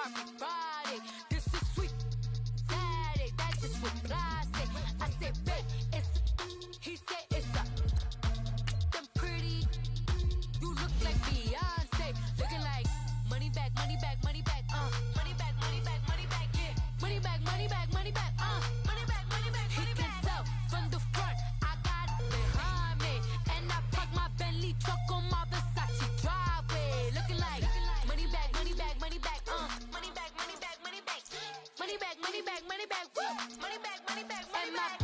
Barbie Friday. This is sweet Saturday. That's just what I say. I say, babe, it's he said it's a them pretty. You look like Beyonce, looking like money back, money back, money back, money back, money back, money back, yeah, money back, money back, money back, money back, money back, money back. He can tell from the front, I got it behind me, and I park my Bentley truck on my Versace driveway, looking like money back, money back, money back, money back, money back, money back, money back, money back, money back, money back, money back, money back.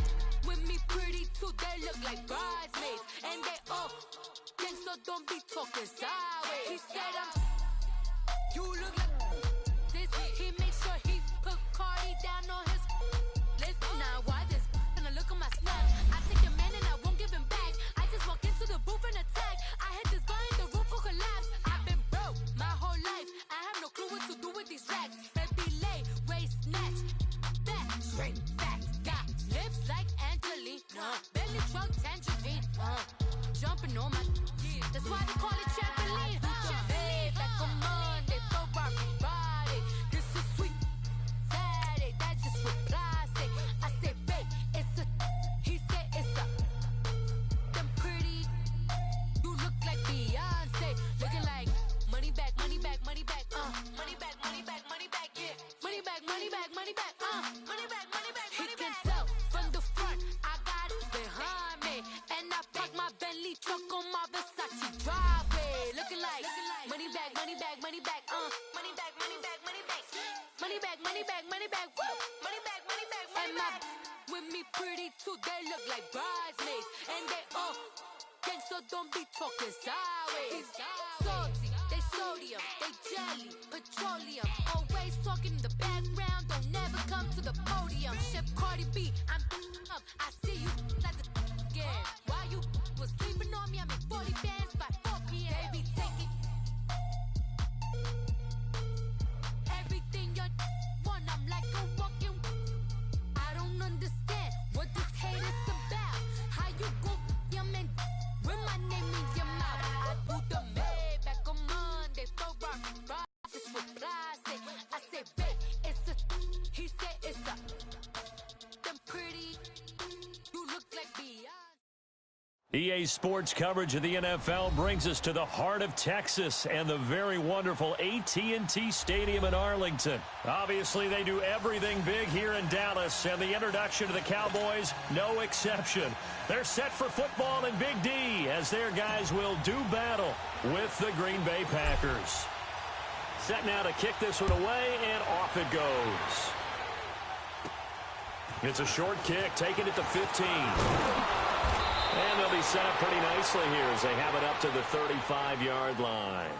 With me pretty too, they look like bridesmaids, and they all gang, so don't be talking sideways. He said you look like this. He makes sure he put Cardi down on his list. Now why this? And I look at my snap. I take your man and I won't give him back. I just walk into the booth and attack. I hit this guy and the roof will collapse. I've been broke my whole life. I have no clue what to do with these racks. Baby lay, waist snatch, back, straight back. Got lips like Angelina, belly truck tangerine, jumping on my. That's why they call it trampoline. Hey, back on Monday, throw Barbie Friday. This is sweet Saturday. That's just what I say. I say, babe, it's a. He said it's a. Them pretty. You look like Beyonce, looking like money back, money back, money back, money back, money back, money back, yeah, money back, money back, money back, money back, money back. He can tell from the front, I got it behind me, and I park my Bentley truck on my Versace driveway, looking like money back, money back, money back, money back, money back, money back, money back, money back, money back, money back, money back, money back. With me pretty too, they look like bridesmaids, and they all gang, so don't be talking sideways. Salty, they sodium, they jelly, petroleum, always talking in the background, don't never come to the podium. Chef Cardi B, I'm up, I see you like the again. Why you was sleeping on me? I make 40 bands by 4 p.m. They be taking everything you want. I'm like a walking. I don't understand what this hate is about. How you go your man with my name in your mouth? I do the Maybach on Monday, throw Barbie Friday. This is what I say. I say, babe, it's a. He said it's a. Them pretty. You look like Beyonce. EA Sports coverage of the NFL brings us to the heart of Texas and the very wonderful AT&T Stadium in Arlington. Obviously, they do everything big here in Dallas, and the introduction to the Cowboys, no exception. They're set for football in Big D as their guys will do battle with the Green Bay Packers. Set now to kick this one away, and off it goes. It's a short kick, taking it to 15. And they'll be set up pretty nicely here as they have it up to the 35-yard line.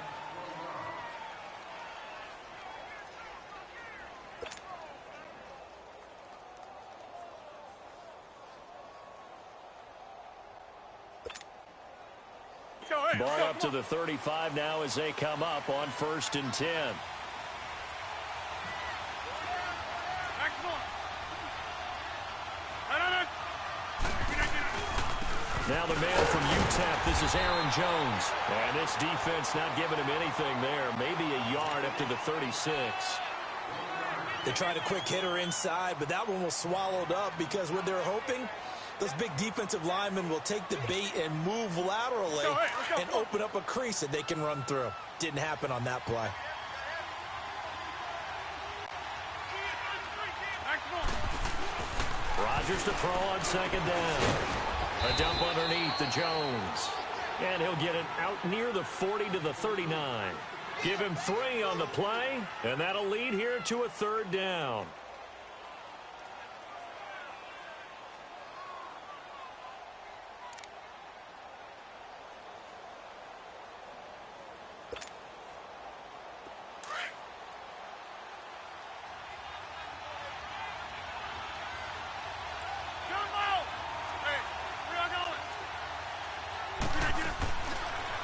Ball up to the 35 now as they come up on 1st and 10. Now the man from UTEP, this is Aaron Jones. And this defense not giving him anything there. Maybe a yard up to the 36. They tried a quick hitter inside, but that one was swallowed up because what they're hoping, those big defensive linemen will take the bait and move laterally and open up a crease that they can run through. Didn't happen on that play. Rodgers to throw on 2nd down. A dump underneath to Jones. And he'll get it out near the 40 to the 39. Give him 3 on the play, and that'll lead here to a 3rd down.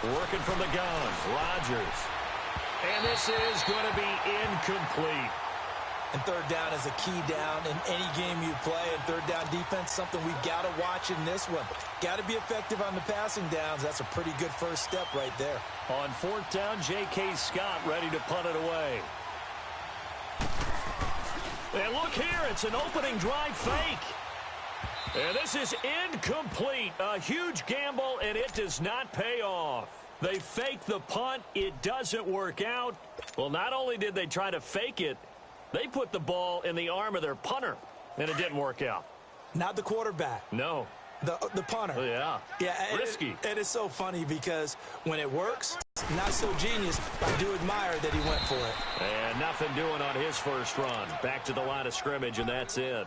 Working from the gun, Rodgers. And this is going to be incomplete. And 3rd down is a key down in any game you play. And 3rd down defense, something we've got to watch in this one. Got to be effective on the passing downs. That's a pretty good first step right there. On 4th down, J.K. Scott ready to punt it away. And look here, it's an opening drive fake. And this is incomplete. A huge gamble, and it does not pay off. They fake the punt. It doesn't work out. Well, not only did they try to fake it, they put the ball in the arm of their punter, and it didn't work out. Not the quarterback. No. The punter. Oh, yeah. Yeah. Risky. It is so funny because when it works, not so genius, but I do admire that he went for it. And nothing doing on his first run. Back to the line of scrimmage, and that's it.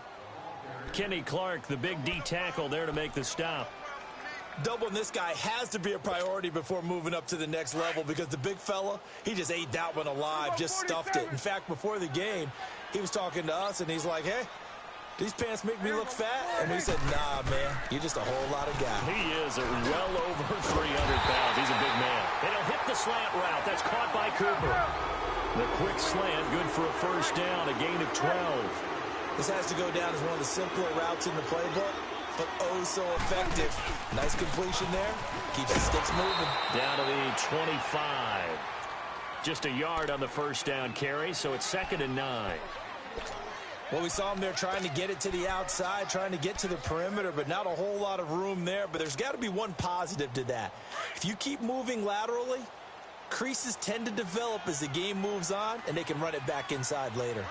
Kenny Clark, the big D tackle there to make the stop. Doubling this guy has to be a priority before moving up to the next level because the big fella, he just ate that one alive, just stuffed it. In fact, before the game, he was talking to us, and he's like, hey, these pants make me look fat? And we said, nah, man, you're just a whole lot of guy. He is well over 300 pounds. He's a big man. And he'll hit the slant route. That's caught by Cooper. The quick slant, good for a first down, a gain of 12. This has to go down as one of the simpler routes in the playbook, but oh so effective. Nice completion there. Keeps the sticks moving. Down to the 25. Just a yard on the first down carry, so it's 2nd and 9. Well, we saw him there trying to get it to the outside, trying to get to the perimeter, but not a whole lot of room there. But there's got to be one positive to that. If you keep moving laterally, creases tend to develop as the game moves on, and they can run it back inside later.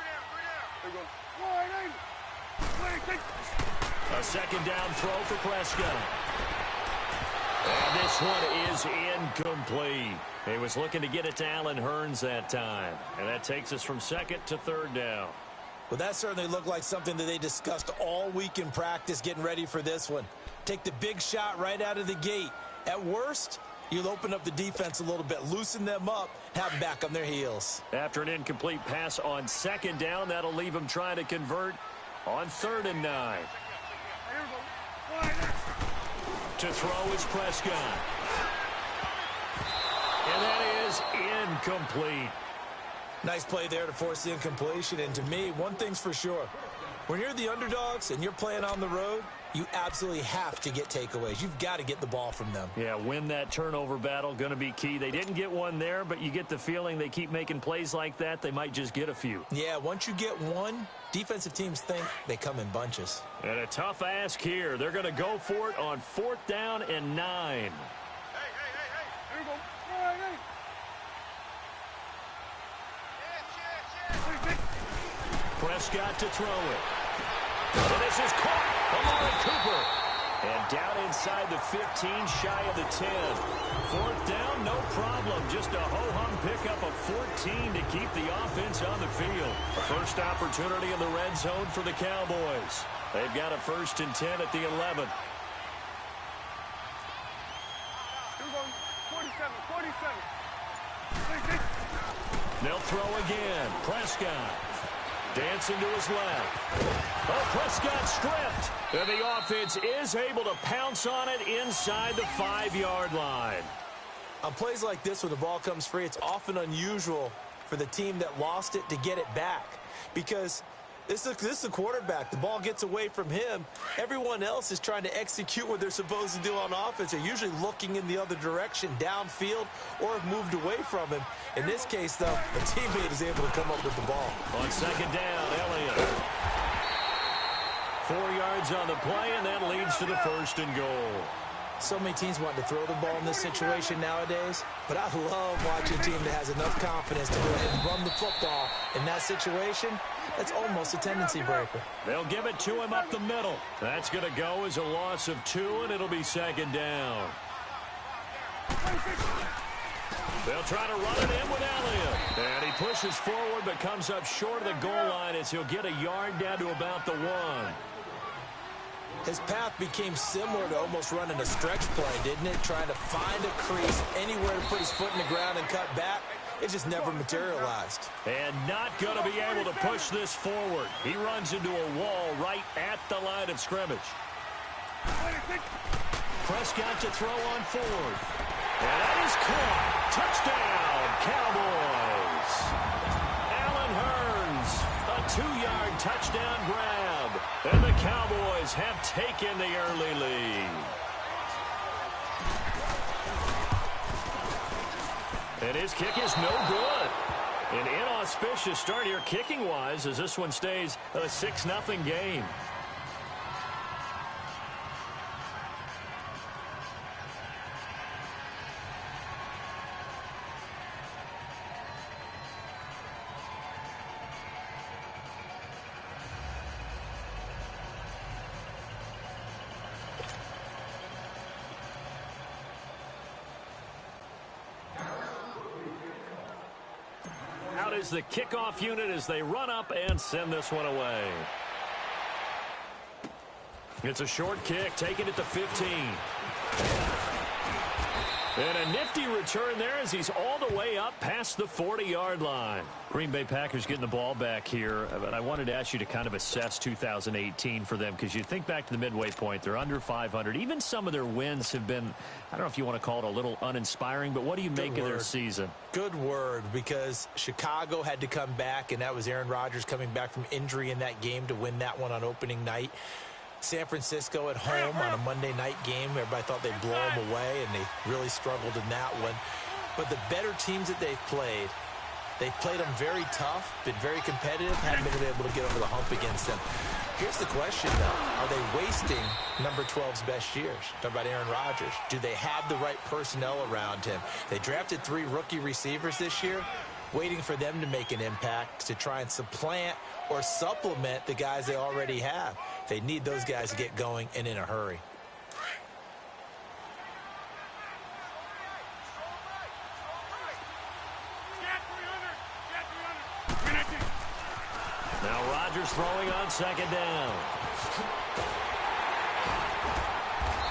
A 2nd down throw for Prescott. And this one is incomplete. He was looking to get it to Allen Hurns that time. And that takes us from 2nd to 3rd down. Well, that certainly looked like something that they discussed all week in practice getting ready for this one. Take the big shot right out of the gate. At worst, you'll open up the defense a little bit, loosen them up, have them back on their heels. After an incomplete pass on 2nd down, that'll leave them trying to convert on 3rd and 9. To throw is Prescott. And that is incomplete. Nice play there to force the incompletion. And to me, one thing's for sure. When you're the underdogs and you're playing on the road, you absolutely have to get takeaways. You've got to get the ball from them. Yeah, win that turnover battle, going to be key. They didn't get one there, but you get the feeling they keep making plays like that, they might just get a few. Yeah, once you get one, defensive teams think they come in bunches. And a tough ask here. They're going to go for it on 4th down and 9. Here we go. Prescott to throw it. And this is caught. Amari Cooper. And down inside the 15, shy of the 10. 4th down, no problem. Just a ho-hum pickup of 14 to keep the offense on the field. A first opportunity in the red zone for the Cowboys. They've got a 1st and 10 at the 11. Here we go. 47. They'll throw again. Prescott. Dancing to his left. Oh, Prescott stripped. And the offense is able to pounce on it inside the 5-yard line. On plays like this, when the ball comes free, it's often unusual for the team that lost it to get it back. Because this is the quarterback. The ball gets away from him. Everyone else is trying to execute what they're supposed to do on offense. They're usually looking in the other direction, downfield, or have moved away from him. In this case, though, a teammate is able to come up with the ball. On 2nd down, Elliott. 4 yards on the play, and that leads to the 1st and goal. So many teams want to throw the ball in this situation nowadays, but I love watching a team that has enough confidence to go ahead and run the football. In that situation, that's almost a tendency breaker. They'll give it to him up the middle. That's going to go as a loss of 2, and it'll be 2nd down. They'll try to run it in with Elliott. And he pushes forward but comes up short of the goal line as he'll get a yard down to about the 1. His path became similar to almost running a stretch play, didn't it? Trying to find a crease, anywhere to put his foot in the ground and cut back. It just never materialized. And not going to be able to push this forward. He runs into a wall right at the line of scrimmage. Prescott to throw on 4th. And that is caught. Touchdown, Cowboys. Allen Hurns, a 2-yard touchdown grab. And the Cowboys have taken the early lead. And his kick is no good. An inauspicious start here kicking-wise as this one stays a 6-0 game. Out is the kickoff unit as they run up and send this one away. It's a short kick, taking it to 15. And a nifty return there as he's all the way up past the 40-yard line. Green Bay Packers getting the ball back here, but I wanted to ask you to kind of assess 2018 for them, because you think back to the midway point, they're under 500. Even some of their wins have been, I don't know if you want to call it a little uninspiring, but what do you make of their season? Good word, because Chicago had to come back, and that was Aaron Rodgers coming back from injury in that game to win that one on opening night. San Francisco at home on a Monday night game. Everybody thought they'd blow them away, and they really struggled in that one. But the better teams that they've played them very tough, been very competitive, haven't been able to get over the hump against them. Here's the question, though. Are they wasting number 12's best years? Talk about Aaron Rodgers. Do they have the right personnel around him? They drafted 3 rookie receivers this year, waiting for them to make an impact to try and supplant or supplement the guys they already have. They need those guys to get going and in a hurry. Now Rodgers throwing on second down.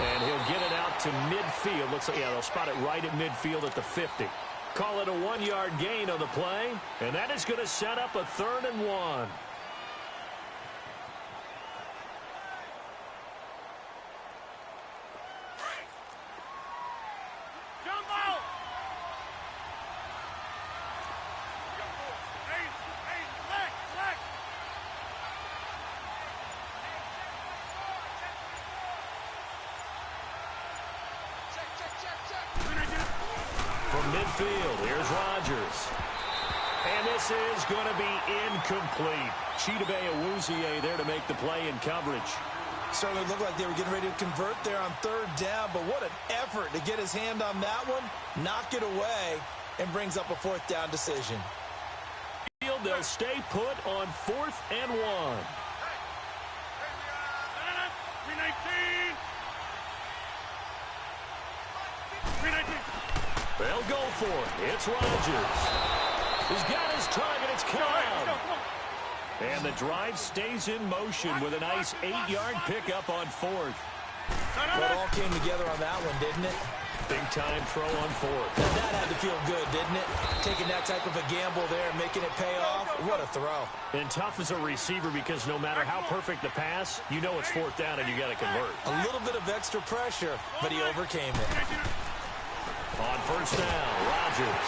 And he'll get it out to midfield. Looks like, yeah, they'll spot it right at midfield at the 50. Call it a 1-yard gain on the play, and that is going to set up a 3rd and 1. Midfield, here's Rodgers. And this is going to be incomplete. Chidobe Awuzie there to make the play in coverage. Certainly looked like they were getting ready to convert there on 3rd down, but what an effort to get his hand on that one, knock it away, and brings up a 4th down decision. They'll stay put on 4th and 1. They'll go for it. It's Rodgers. He's got his target. It's Cobb. And the drive stays in motion with a nice 8-yard pickup on 4th. Well, it all came together on that one, didn't it? Big-time throw on 4th. That had to feel good, didn't it? Taking that type of a gamble there and making it pay off. What a throw. And tough as a receiver, because no matter how perfect the pass, you know it's 4th down and you got to convert. A little bit of extra pressure, but he overcame it. On 1st down, Rodgers.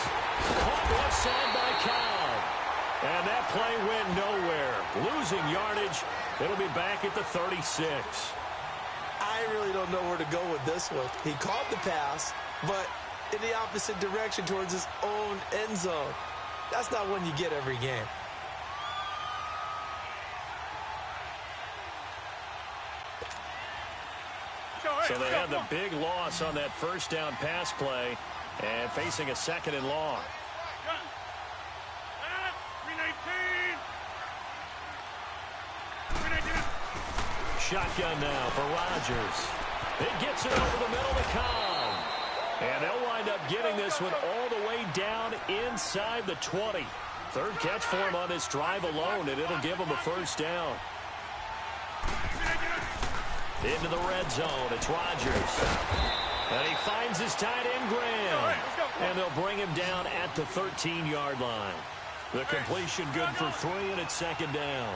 Caught left side by Cobb. And that play went nowhere. Losing yardage. It'll be back at the 36. I really don't know where to go with this one. He caught the pass, but in the opposite direction towards his own end zone. That's not one you get every game. So they had the big loss on that 1st down pass play and facing a 2nd and long. Shotgun now for Rodgers. It gets it over the middle to Cobb. And they'll wind up getting this one all the way down inside the 20. 3rd catch for him on this drive alone, and it'll give him a 1st down. Into the red zone, it's Rodgers. And he finds his tight end, Graham. And they'll bring him down at the 13-yard line. The completion good for 3, and it's 2nd down.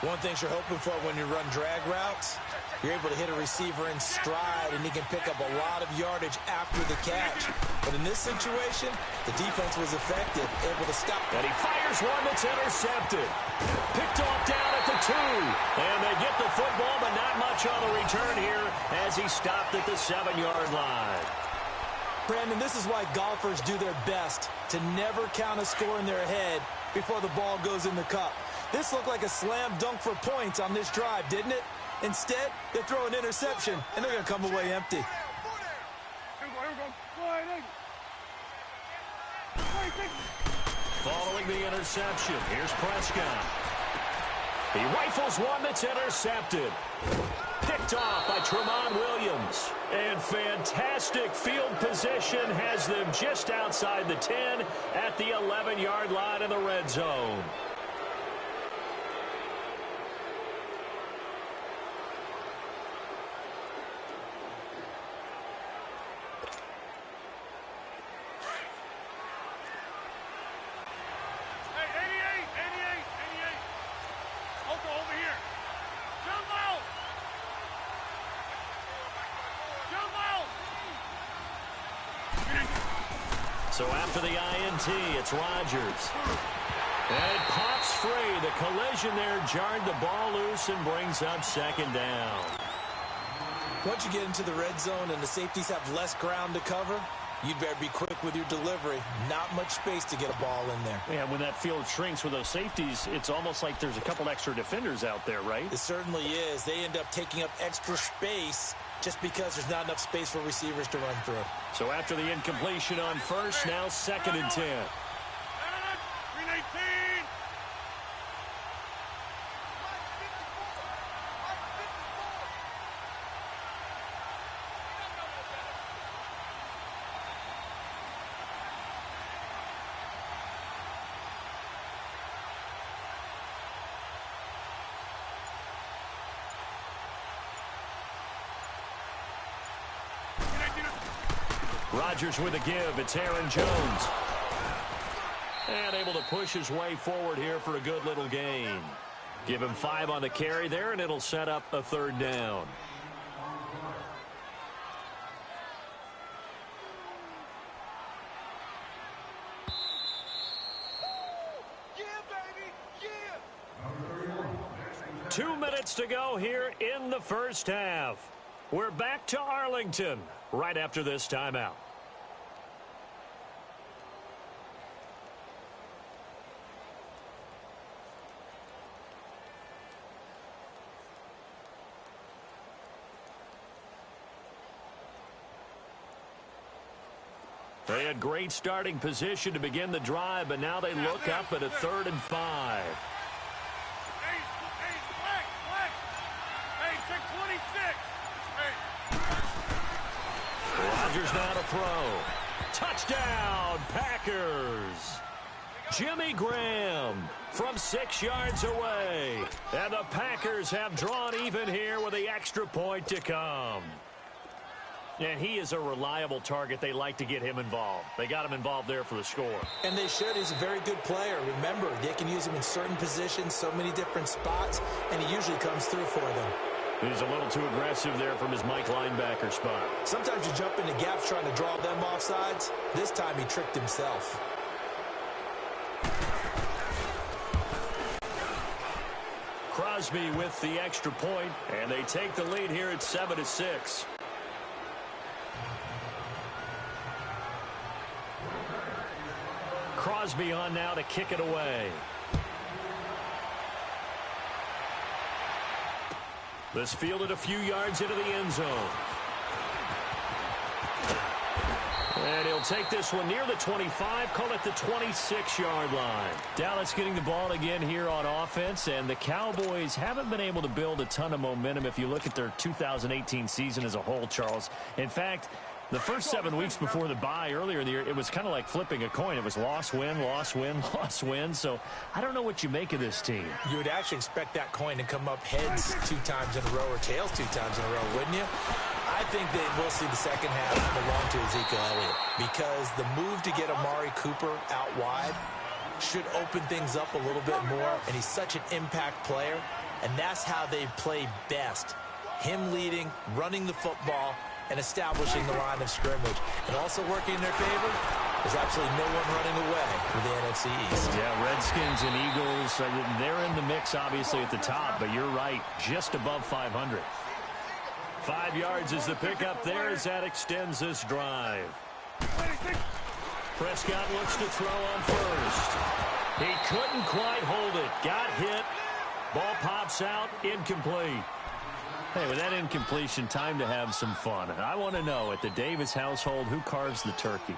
One thing you're hoping for when you run drag routes, you're able to hit a receiver in stride, and he can pick up a lot of yardage after the catch. But in this situation, the defense was effective, able to stop. And he fires one that's intercepted. Picked off down at the 2. And they get the football, but not much on the return here as he stopped at the 7-yard line. Brandon, this is why golfers do their best to never count a score in their head before the ball goes in the cup. This looked like a slam dunk for points on this drive, didn't it? Instead, they throw an interception, and they're going to come away empty. Following the interception, here's Prescott. He rifles one that's intercepted. Picked off by Tramon Williams. And fantastic field position has them just outside the 10 at the 11-yard line in the red zone. So after the INT, it's Rodgers. And it pops free. The collision there jarred the ball loose and brings up second down. Once you get into the red zone and the safeties have less ground to cover, you'd better be quick with your delivery. Not much space to get a ball in there. Yeah, when that field shrinks with those safeties, it's almost like there's a couple extra defenders out there, right? It certainly is. They end up taking up extra space just because there's not enough space for receivers to run through. So after the incompletion on first, now 2nd and 10. Rodgers with a give. It's Aaron Jones. And able to push his way forward here for a good little gain. Give him 5 on the carry there, and it'll set up a 3rd down. Yeah, baby, yeah. 2 minutes to go here in the first half. We're back to Arlington right after this timeout. They had great starting position to begin the drive, but now they look up at a 3rd and 5. Rodgers now to throw. Touchdown, Packers. Jimmy Graham from 6 yards away. And the Packers have drawn even here with the extra point to come. And he is a reliable target. They like to get him involved. They got him involved there for the score. And they should. He's a very good player. Remember, they can use him in certain positions, so many different spots, and he usually comes through for them. He's a little too aggressive there from his Mike linebacker spot. Sometimes you jump into gaps trying to draw them off sides. This time he tricked himself. Crosby with the extra point, and they take the lead here at 7-6. Crosby on now to kick it away. This fielded a few yards into the end zone. And he'll take this one near the 25, call it the 26-yard line. Dallas getting the ball again here on offense, and the Cowboys haven't been able to build a ton of momentum if you look at their 2018 season as a whole, Charles. In fact, the first 7 weeks before the bye earlier in the year, it was kind of like flipping a coin. It was loss, win, loss, win, loss, win. So I don't know what you make of this team. You would actually expect that coin to come up heads 2 times in a row or tails 2 times in a row, wouldn't you? I think they will see the second half belong to Ezekiel Elliott because the move to get Amari Cooper out wide should open things up a little bit more, and he's such an impact player, and that's how they play best. Him leading, running the football, and establishing the line of scrimmage. And also working in their favor, there's absolutely no one running away with the NFC East. Yeah, Redskins and Eagles, they're in the mix obviously at the top, but you're right, just above 500. 5 yards is the pickup there as that extends this drive. Prescott looks to throw on first. He couldn't quite hold it. Got hit. Ball pops out. Incomplete. Hey, with that incompletion, time to have some fun. I want to know, at the Davis household, who carves the turkey?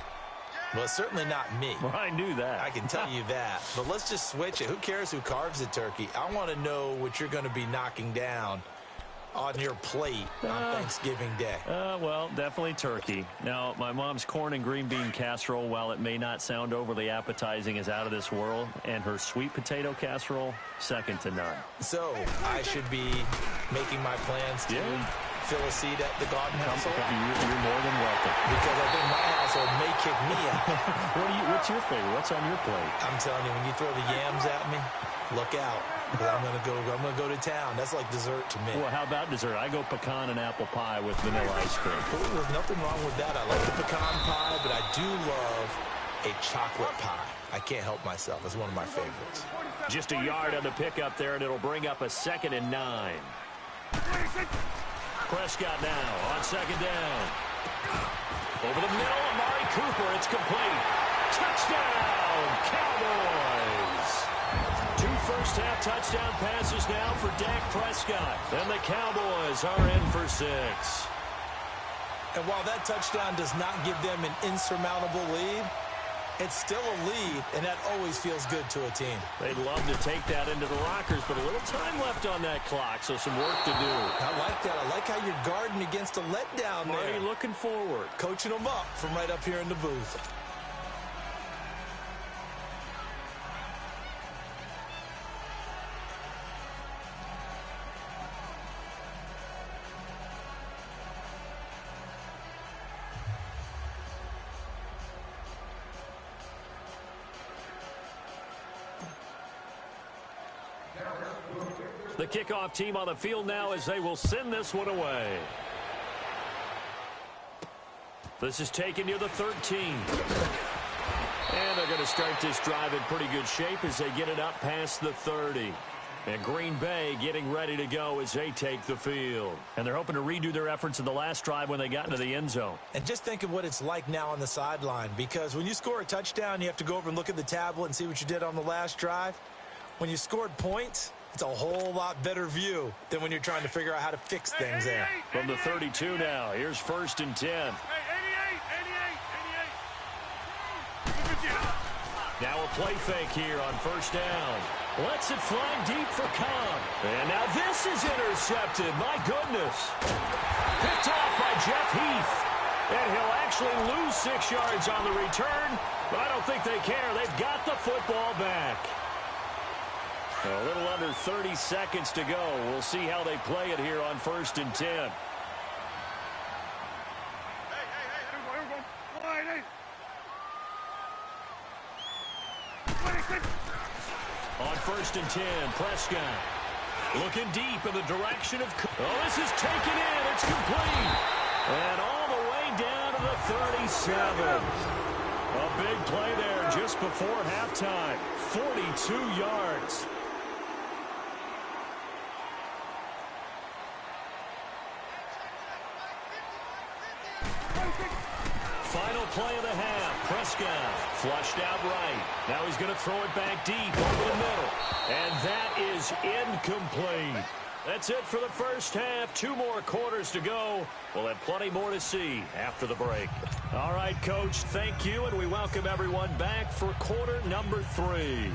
Well, certainly not me. Well, I knew that. I can tell you that. But let's just switch it. Who cares who carves the turkey? I want to know what you're going to be knocking down on your plate on Thanksgiving Day. Well, definitely turkey. Now, my mom's corn and green bean casserole, while it may not sound overly appetizing, is out of this world. And her sweet potato casserole, second to none. So, I should be making my plans to fill a seat at the garden household? You're more than welcome. Because I think my household may kick me out. What's your favorite? What's on your plate? I'm telling you, when you throw the yams at me, look out. Because I'm gonna go to town. That's like dessert to me. Well, how about dessert? I go pecan and apple pie with vanilla ice cream. Well, there's nothing wrong with that. I like the pecan pie, but I do love a chocolate pie. I can't help myself. It's one of my favorites. Just a yard on the pickup there, and it'll bring up a 2nd and 9. Prescott now on 2nd down. Over the middle, Amari Cooper. It's complete. Touchdown, Cowboys. 2 first-half touchdown passes now for Dak Prescott. And the Cowboys are in for 6. And while that touchdown does not give them an insurmountable lead, it's still a lead, and that always feels good to a team. They'd love to take that into the lockers, but a little time left on that clock, so some work to do. I like that. I like how you're guarding against a letdown Marty there. looking forward. Coaching them up from right up here in the booth. The kickoff team on the field now as they will send this one away. This is taken near the 13. And they're going to start this drive in pretty good shape as they get it up past the 30. And Green Bay getting ready to go as they take the field. And they're hoping to redo their efforts in the last drive when they got into the end zone. And just think of what it's like now on the sideline, because when you score a touchdown, you have to go over and look at the tablet and see what you did on the last drive. When you scored points, it's a whole lot better view than when you're trying to figure out how to fix things there. From the 32 now, here's 1st and 10. Now a play fake here on 1st down. Lets it fly deep for Cobb. And now this is intercepted. My goodness. Picked off by Jeff Heath. And he'll actually lose 6 yards on the return, but I don't think they care. They've got the football back. A little under 30 seconds to go. We'll see how they play it here on 1st and 10. On 1st and 10, Prescott looking deep in the direction of... Oh, this is taken in. It's complete. And all the way down to the 37. A big play there just before halftime. 42 yards. Final play of the half. Prescott flushed out right. Now he's going to throw it back deep over the middle. And that is incomplete. That's it for the first half. 2 more quarters to go. We'll have plenty more to see after the break. All right, Coach, thank you, and we welcome everyone back for quarter number 3.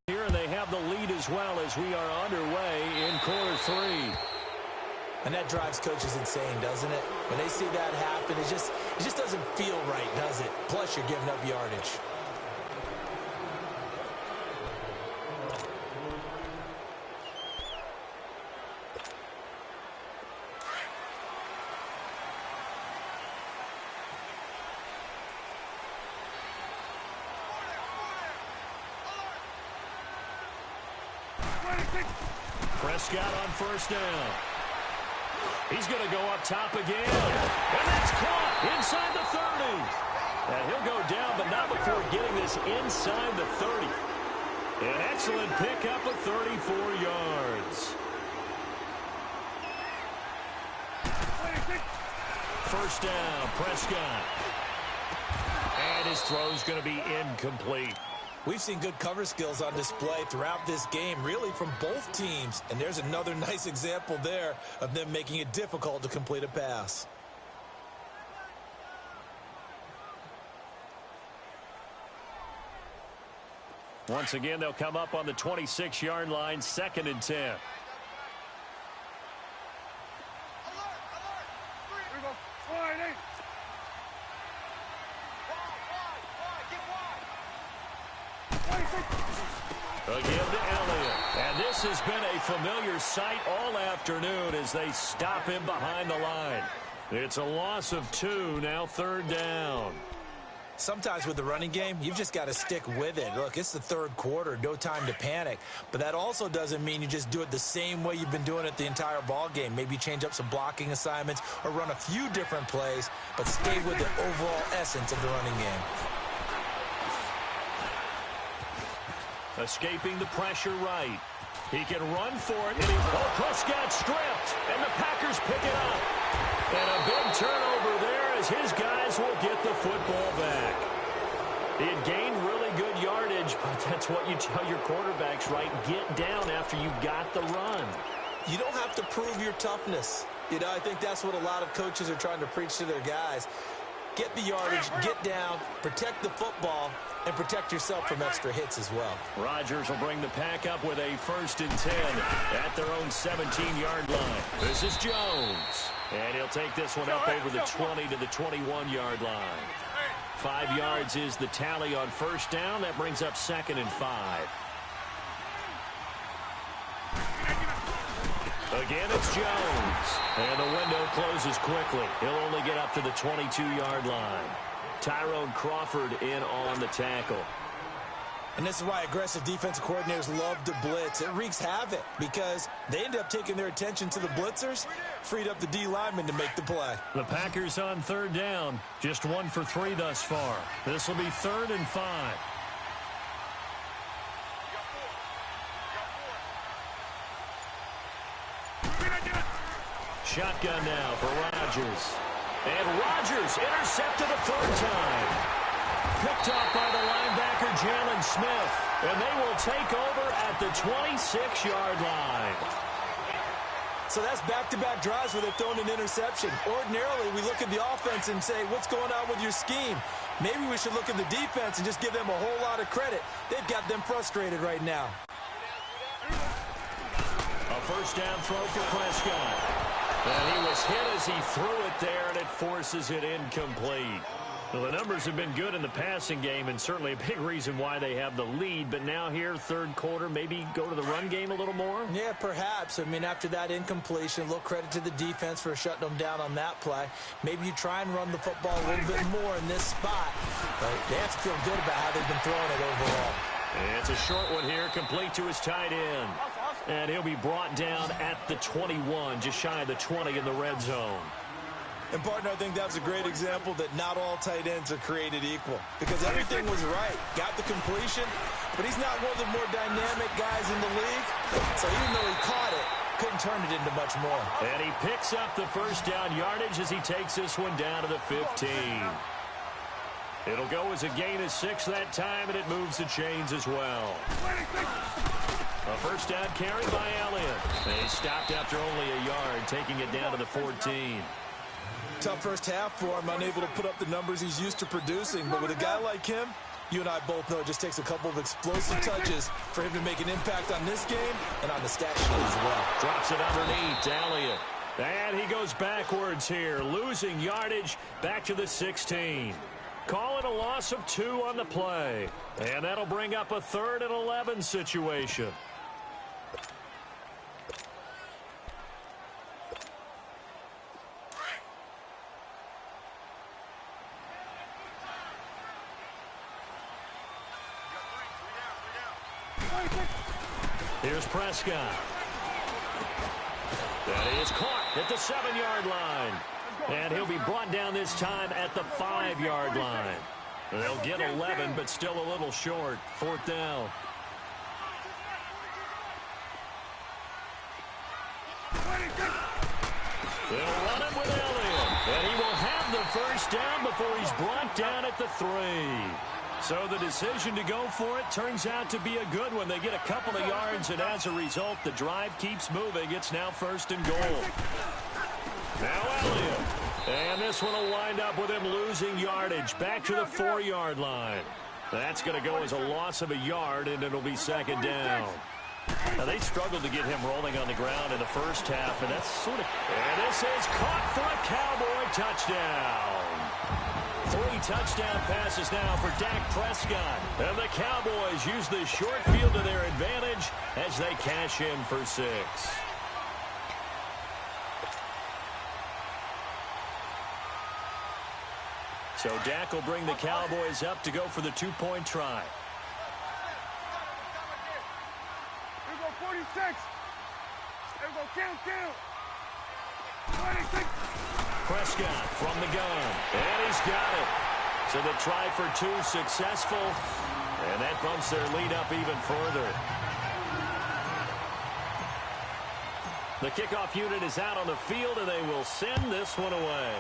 Here, and they have the lead as well as we are underway in quarter 3. And that drives coaches insane, doesn't it? When they see that happen, it just doesn't feel right, does it? Plus, you're giving up yardage. Prescott on first down. He's going to go up top again. And that's caught inside the 30. And he'll go down, but not before getting this inside the 30. An excellent pickup of 34 yards. First down, Prescott. And his throw's going to be incomplete. We've seen good cover skills on display throughout this game, really from both teams. And there's another nice example there of them making it difficult to complete a pass. Once again, they'll come up on the 26-yard line, 2nd and 10. Again to Elliott. And this has been a familiar sight all afternoon as they stop him behind the line. It's a loss of 2, now 3rd down. Sometimes with the running game, you've just got to stick with it. Look, it's the 3rd quarter, no time to panic. But that also doesn't mean you just do it the same way you've been doing it the entire ball game. Maybe change up some blocking assignments or run a few different plays, but stay with the overall essence of the running game. Escaping the pressure right. He can run for it. And Prescott stripped, and the Packers pick it up. And a big turnover there as his guys will get the football back. He had gained really good yardage, but that's what you tell your quarterbacks, right? Get down after you've got the run. You don't have to prove your toughness. You know, I think that's what a lot of coaches are trying to preach to their guys. Get the yardage, get down, protect the football, and protect yourself from extra hits as well. Rodgers will bring the pack up with a 1st and 10 at their own 17-yard line. This is Jones. And he'll take this one up over the 20 to the 21-yard line. 5 yards is the tally on first down. That brings up 2nd and 5. Again, it's Jones. And the window closes quickly. He'll only get up to the 22-yard line. Tyrone Crawford in on the tackle. And this is why aggressive defensive coordinators love to blitz. It wreaks havoc because they end up taking their attention to the blitzers, freed up the D lineman to make the play. The Packers on 3rd down. Just 1 for 3 thus far. This will be 3rd and 5. Shotgun now for Rodgers. And Rodgers intercepted a 3rd time. Picked up by the linebacker, Jalen Smith. And they will take over at the 26-yard line. So that's back-to-back drives where they've thrown an interception. Ordinarily, we look at the offense and say, what's going on with your scheme? Maybe we should look at the defense and just give them a whole lot of credit. They've got them frustrated right now. A 1st down throw for Prescott. And he was hit as he threw it there, and it forces it incomplete. Well, the numbers have been good in the passing game, and certainly a big reason why they have the lead. But now here, 3rd quarter, maybe go to the run game a little more? Yeah, perhaps. I mean, after that incompletion, a little credit to the defense for shutting them down on that play. Maybe you try and run the football a little bit more in this spot. But they have to feel good about how they've been throwing it overall. And it's a short one here, complete to his tight end. And he'll be brought down at the 21, just shy of the 20 in the red zone. And, partner, I think that's a great example that not all tight ends are created equal. Because everything was right. Got the completion, but he's not one of the more dynamic guys in the league. So even though he caught it, couldn't turn it into much more. And he picks up the 1st down yardage as he takes this one down to the 15. It'll go as a gain of 6 that time, and it moves the chains as well. A 1st down carry by Elliott. They stopped after only a yard, taking it down to the 14. Tough first half for him, unable to put up the numbers he's used to producing. But with a guy like him, you and I both know it just takes a couple of explosive touches for him to make an impact on this game and on the stat sheet as well. Drops it underneath to Elliott. And he goes backwards here, losing yardage back to the 16. Call it a loss of 2 on the play. And that'll bring up a 3rd and 11 situation. Here's Prescott. That is caught at the 7-yard line. And he'll be brought down this time at the 5-yard line. They'll get 11, but still a little short. 4th down. They'll run it with Elliott. And he will have the first down before he's brought down at the 3. So the decision to go for it turns out to be a good one. They get a couple of yards, and as a result, the drive keeps moving. It's now 1st and goal. Now Elliott. And this one will wind up with him losing yardage. Back to the 4-yard line. That's going to go as a loss of a yard, and it'll be 2nd down. Now, they struggled to get him rolling on the ground in the first half, and that's sort of... And this is caught for a Cowboy touchdown. 3 touchdown passes now for Dak Prescott. And the Cowboys use the short field to their advantage as they cash in for 6. So Dak will bring the Cowboys up to go for the 2-point try. Here we go, 46. Here we go, count. 26. Prescott from the gun. And he's got it. So the try for 2 successful. And that bumps their lead up even further. The kickoff unit is out on the field, and they will send this one away.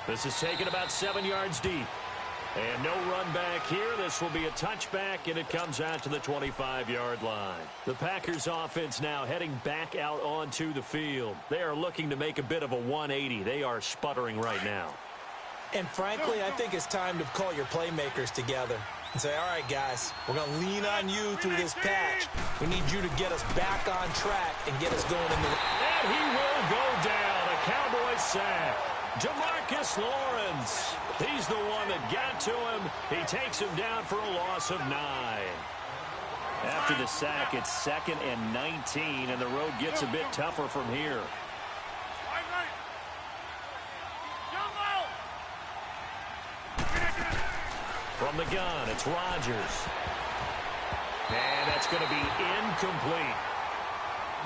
This is taken about 7 yards deep. And no run back here. This will be a touchback, and it comes out to the 25-yard line. The Packers offense now heading back out onto the field. They are looking to make a bit of a 180. They are sputtering right now. And frankly, I think it's time to call your playmakers together and say, all right, guys, we're going to lean on you through this patch. We need you to get us back on track and get us going in the... And he will go down. A Cowboy sack. DeMarcus Lawrence. He's the one that got to him. He takes him down for a loss of 9. After the sack, it's 2nd and 19, and the road gets a bit tougher from here. From the gun, it's Rodgers. And that's going to be incomplete.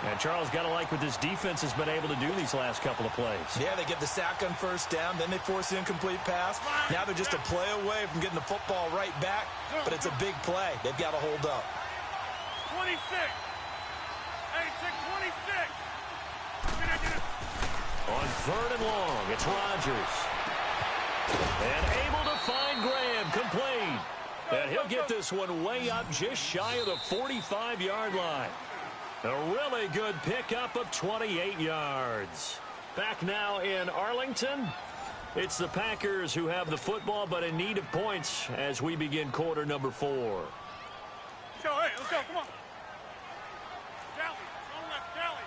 And Charles, got to like what this defense has been able to do these last couple of plays. Yeah, they get the sack on 1st down, then they force the incomplete pass. Now they're just a play away from getting the football right back, but it's a big play. They've got to hold up. 26. 26. On 3rd and long, it's Rodgers. And able to find Graham, complete. And he'll get this one way up just shy of the 45-yard line. A really good pickup of 28 yards. Back now in Arlington. It's the Packers who have the football, but in need of points as we begin quarter number 4. Hey, let's go, come on. Galley, on left, Galley.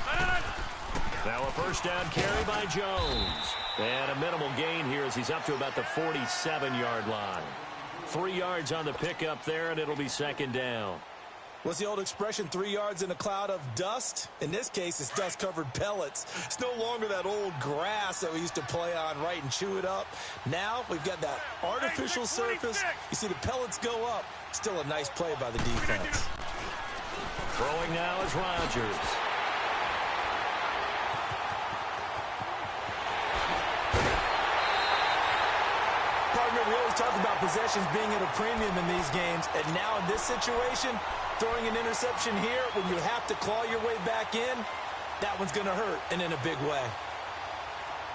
Hey, now a 1st down carry by Jones. And a minimal gain here as he's up to about the 47-yard line. 3 yards on the pickup there, and it'll be 2nd down. What's the old expression, 3 yards in a cloud of dust? In this case, it's dust-covered pellets. It's no longer that old grass that we used to play on, right, and chew it up. Now we've got that artificial surface. You see the pellets go up. Still a nice play by the defense. Throwing now is Rodgers. We always talk about possessions being at a premium in these games, and now in this situation, throwing an interception here when you have to claw your way back in, that one's going to hurt, and in a big way.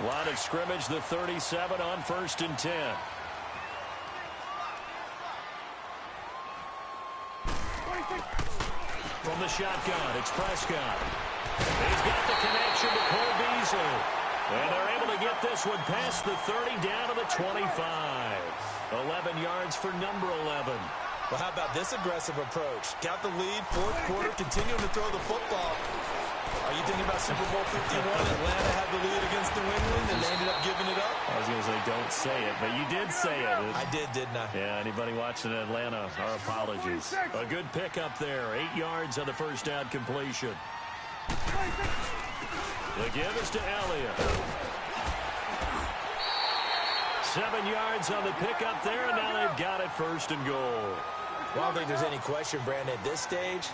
Line of scrimmage, the 37 on 1st and 10. From the shotgun, it's Prescott. He's got the connection to Cole Beasley. And they're able to get this one past the 30 down to the 25. 11 yards for number 11. Well, how about this aggressive approach? Got the lead, 4th quarter, continuing to throw the football. Are you thinking about Super Bowl 51? Atlanta had the lead against New England, and they ended up giving it up? I was going to say, don't say it, but you did say it. I did, didn't I? Yeah, anybody watching Atlanta, our apologies. A good pickup there. 8 yards on the 1st down completion. The give is to Elliott. 7 yards on the pickup there, and now they've got it 1st and goal. Well, I don't think there's any question, Brandon, at this stage.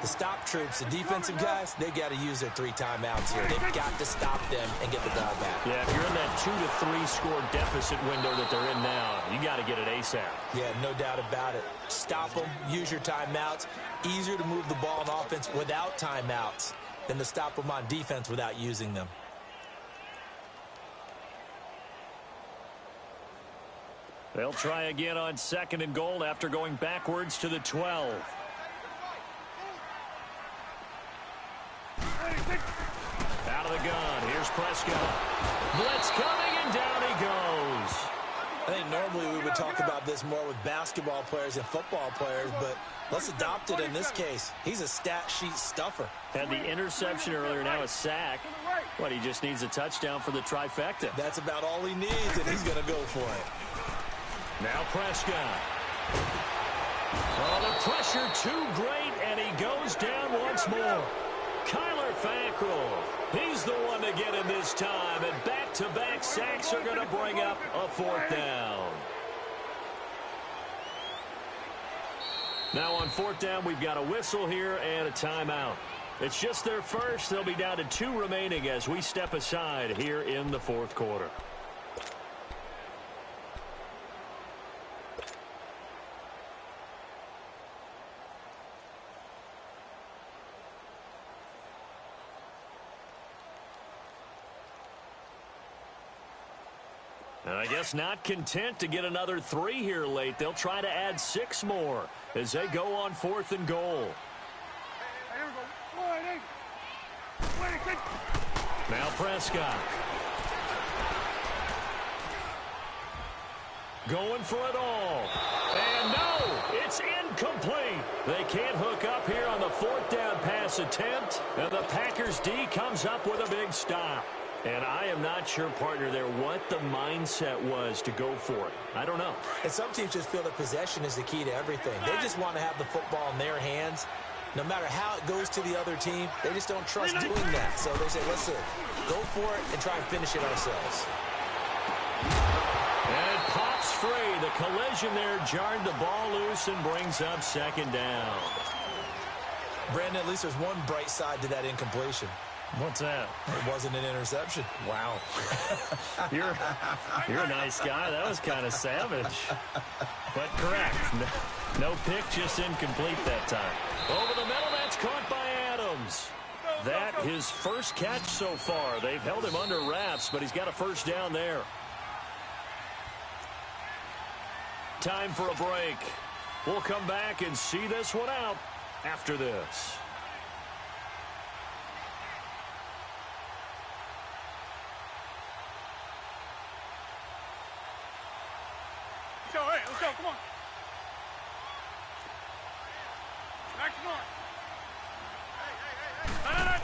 The stop troops, the defensive guys, they got to use their 3 timeouts here. They've got to stop them and get the ball back. Yeah, if you're in that 2 to 3 score deficit window that they're in now, you got to get it ASAP. Yeah, no doubt about it. Stop them, use your timeouts. Easier to move the ball on offense without timeouts than to stop them on defense without using them. They'll try again on 2nd and goal after going backwards to the 12. Out of the gun. Here's Prescott. Blitz coming, and down he goes. I think normally we would talk about this more with basketball players and football players, but let's adopt it in this case. He's a stat sheet stuffer. Had the interception earlier, now a sack. What, he just needs a touchdown for the trifecta. That's about all he needs, and he's going to go for it. Now Prescott. Oh, the pressure too great, and he goes down once more. Kyler Fackrell, he's the one to get him this time, and back-to-back sacks are going to bring up a 4th down. Now on 4th down, we've got a whistle here and a timeout. It's just their first. They'll be down to 2 remaining as we step aside here in the 4th quarter. And I guess not content to get another 3 here late. They'll try to add 6 more as they go on 4th and goal. Now Prescott. Going for it all. And no, it's incomplete. They can't hook up here on the 4th down pass attempt. And the Packers D comes up with a big stop. And I am not sure, partner, there what the mindset was to go for it. I don't know. And some teams just feel that possession is the key to everything. They just want to have the football in their hands. No matter how it goes to the other team, they just don't trust doing that. So they say, listen, go for it and try and finish it ourselves. And it pops free. The collision there jarred the ball loose and brings up 2nd down. Brandon, at least there's one bright side to that incompletion. What's that? It wasn't an interception. Wow. You're a nice guy. That was kind of savage. But correct. No pick, just incomplete that time. Over the middle, that's caught by Adams. That his first catch so far. They've held him under wraps, but he's got a 1st down there. Time for a break. We'll come back and see this one out after this. Hey, let's go, come on. Back to north. Hey.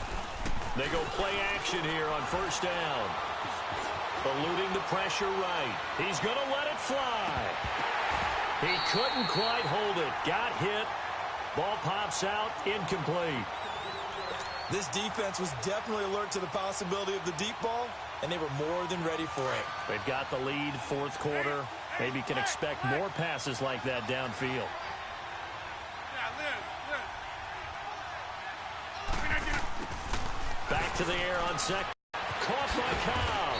They go play action here on 1st down. Eluding the pressure right. He's going to let it fly. He couldn't quite hold it. Got hit. Ball pops out. Incomplete. This defense was definitely alert to the possibility of the deep ball, and they were more than ready for it. They've got the lead, 4th quarter. Maybe can expect more passes like that downfield. Back to the air on 2nd. Caught by Cobb.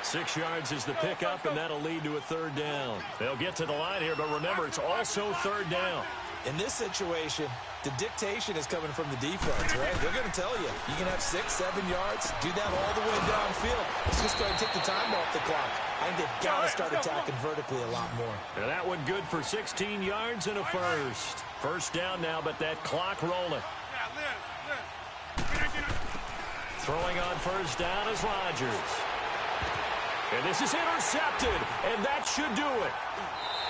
6 yards is the pickup, and that'll lead to a 3rd down. They'll get to the line here, but remember, it's also 3rd down. In this situation, the dictation is coming from the defense, right? They're going to tell you, you can have 6, 7 yards, do that all the way downfield. Let's just go ahead and take the time off the clock. I think they've got to start attacking vertically a lot more. And that one good for 16 yards and a 1st. 1st down now, but that clock rolling. Throwing on 1st down is Rodgers. And this is intercepted, and that should do it.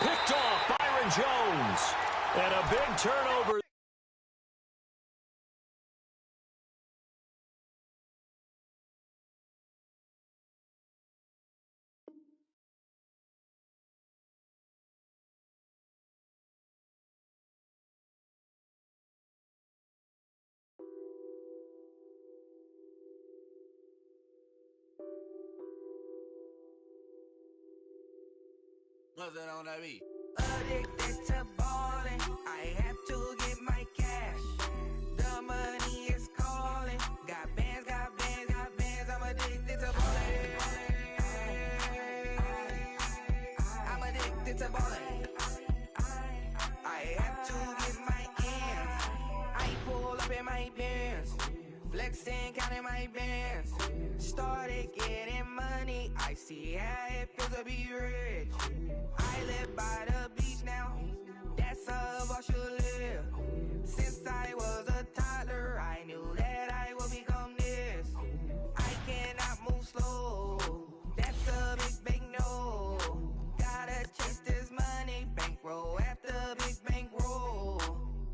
Picked off Byron Jones. And a big turnover. What's that on that beat? Addicted to balling, I have to get my cash. The money is calling. Got bands, got bands, got bands. I'm addicted to balling. I'm addicted to balling. I have to get my ends. I pull up in my pants, flexing, counting my bands. Started getting money. I see how it feels to be rich. I live by the beach now. That's how I should live. Since I was a toddler, I knew that I would become this. I cannot move slow. That's a big no. Gotta chase this money, bankroll after big bankroll.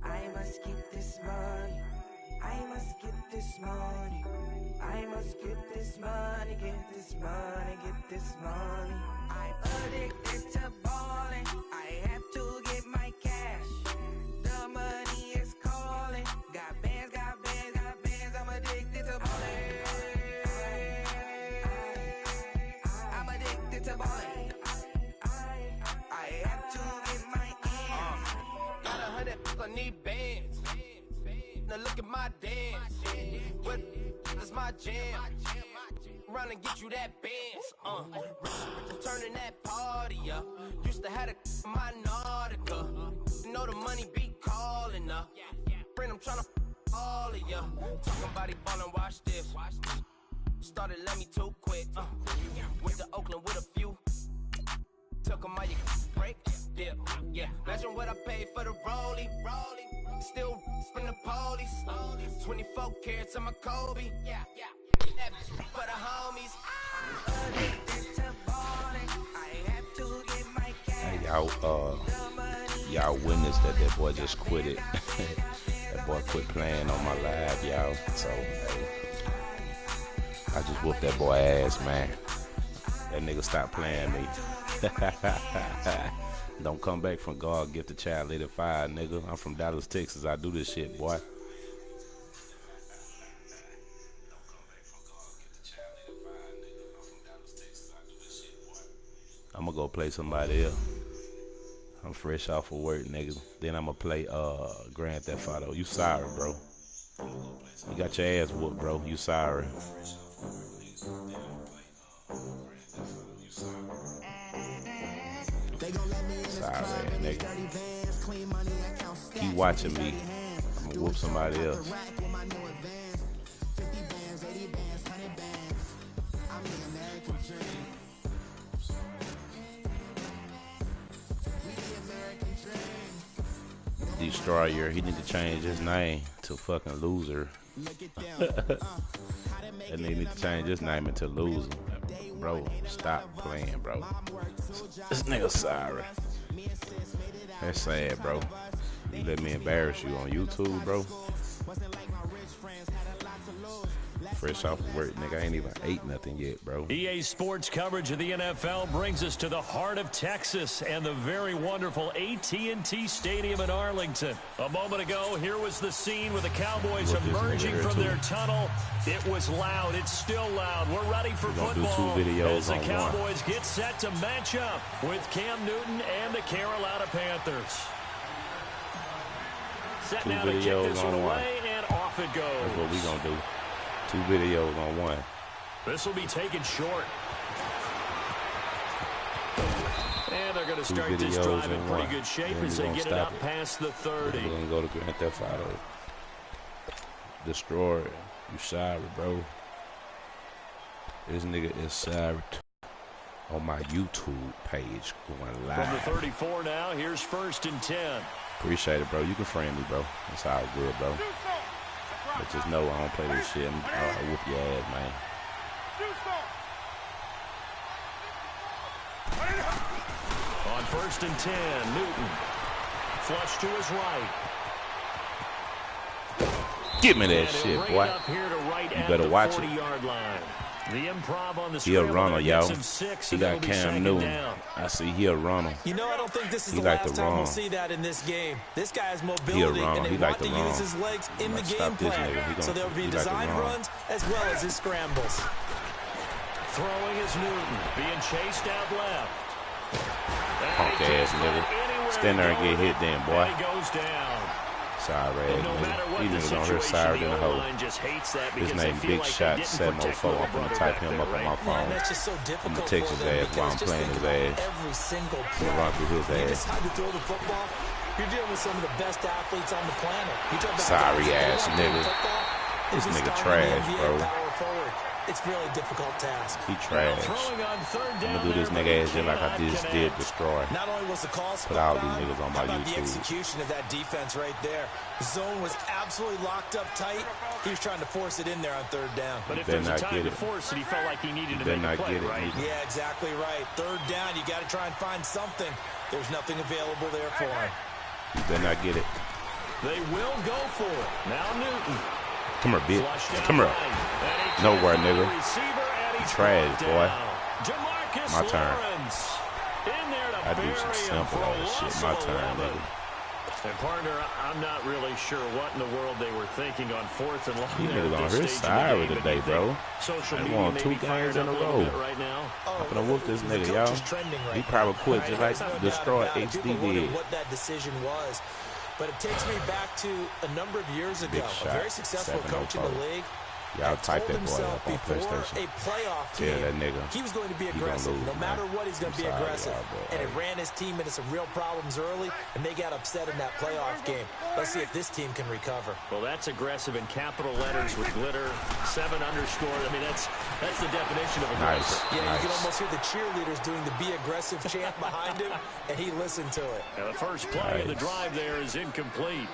I must get this money. I must get this money. I must get this money, get this money, get this money. I'm addicted to balling. I have to get my cash. The money is calling. Got bands, got bands, got bands. I'm addicted to balling. I'm addicted to balling. I have to get my ends. Got 100, I need bands. Now look at my dance. What is my jam? Run and get you that bands. Turning that party up. Used to have a my Nautica. You know the money be calling up. Friend, I'm tryna all of ya. Talking about it ballin', watch this. Started let me too quick. Went to Oakland with a few. Took 'em all you break. Dip. Yeah. Imagine what I paid for the rollie. Still from the police. 24 carats on my Kobe. Yeah. That for the homies. Addicted to balling. I have to get my cash. Hey, y'all witnessed that boy just quit it. That boy quit playing on my live, y'all. So, hey, I just whooped that boy ass, man. That nigga stopped playing me. Don't come back from Godgiftedchild85, nigga. I'm from Dallas, Texas. I do this shit, boy. I'm gonna go play somebody else. I'm fresh off of work, nigga. Then I'm gonna play Grand Theft Auto. You sorry, bro. You got your ass whooped, bro. You sorry. Sorry, nigga. Keep watching me. I'm gonna whoop somebody else. Destroyer, he need to change his name to fucking Loser. That nigga need to change his name into Loser. Bro, stop playing, bro. This nigga sorry. That's sad, bro. You let me embarrass you on YouTube, bro. Fresh off of work, nigga. I ain't even ate nothing yet, bro. EA Sports coverage of the NFL brings us to the heart of Texas and the very wonderful AT&T Stadium in Arlington. A moment ago, here was the scene with the Cowboys emerging from their tunnel. It was loud. It's still loud. We're ready for football as the Cowboys get set to match up with Cam Newton and the Carolina Panthers. Set now to kick this one away, and off it goes. That's what we gonna do. 2 videos on one. This will be taken short. And they're going to start this drive in pretty good shape as they get it up past the 30. We're going to go to Grand Theft Auto. Destroy it. You sorry, bro. This nigga is sorry. On my YouTube page going live. From the 34 now, here's 1st and 10. Appreciate it, bro. You can friend me, bro. It's all good, bro. But just know I don't play this shit. I'll whoop your ass, man. On 1st and 10, Newton. Flush to his right. Give me that shit, boy. You better watch it. The improv on the he a runner, y'all. He got Cam Newton. I see he a runner. You know, I don't think this is the last time we'll see that in this game. This guy has mobility, and they want to use his legs in the game plan. So there'll be design runs as well as his scrambles. Throwing is Newton, being chased out left. Punk ass nigga. Stand there and get hit then, boy. He goes down. Sorry, nigga. These niggas on here sorry than a hoe. His name Big Shot 704. I'm gonna type him up on my phone. I'm gonna text his ass while I'm playing his ass. I'm gonna run through his ass. You're dealing with some of the best athletes on the planet. Sorry ass nigga. This nigga trash, bro. It's a really difficult task. He trash. I'm gonna do this nigga ass just like I just did Destroy. Not only was the call Put all these niggas on my YouTube. The execution of that defense right there. The zone was absolutely locked up tight. He was trying to force it in there on third down. But if there's a time to force it, he felt like he needed to make a play, right? Yeah, exactly right. Third down, you got to try and find something. There's nothing available there for him. You better not get it. They will go for it. Now Newton. Come here, bitch. Come here. Nowhere, nigga. Trash, boy. My turn. I do some simple ass shit. My turn, nigga. And partner, I'm not really sure what in the world they were thinking on fourth and long. These niggas on his side today, bro. They won 2 games in a row. I'm gonna whoop this nigga, y'all. He probably quit just like Destroy HD did. What that decision was. But it takes me back to a number of years ago. A very successful coach in the league. Y'all type that boy up on PlayStation. A playoff game, that nigga. He was going to be aggressive. No matter what, he's going to be aggressive. And it ran his team into some real problems early, and they got upset in that playoff game. Let's see if this team can recover. Well, that's aggressive in capital letters with glitter, 7 underscore. I mean, that's the definition of aggressive. Yeah, you can almost hear the cheerleaders doing the be aggressive chant behind him, and he listened to it. Now, the first play of the drive there is incomplete.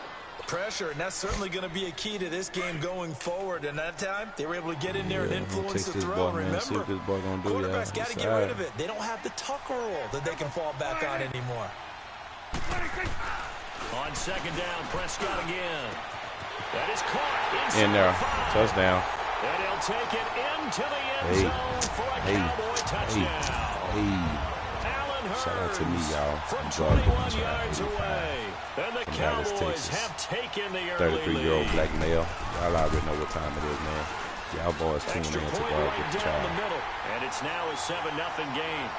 Pressure, and that's certainly going to be a key to this game going forward. And that time, they were able to get in there and influence the throw. Remember, quarterback's got to get rid of it. They don't have the tuck roll that they can fall back on anymore. On second down, Prescott again. That is caught in there. Touchdown. And he'll take it into the end zone for a Cowboy touchdown. Shout out to me, y'all. From 21 yards away. And the Cowboys have taken the early 33-year-old black male. Y'all already know what time it is, man. Y'all boys tuning in to Godgiftedchild. And it's now a 7-0 game.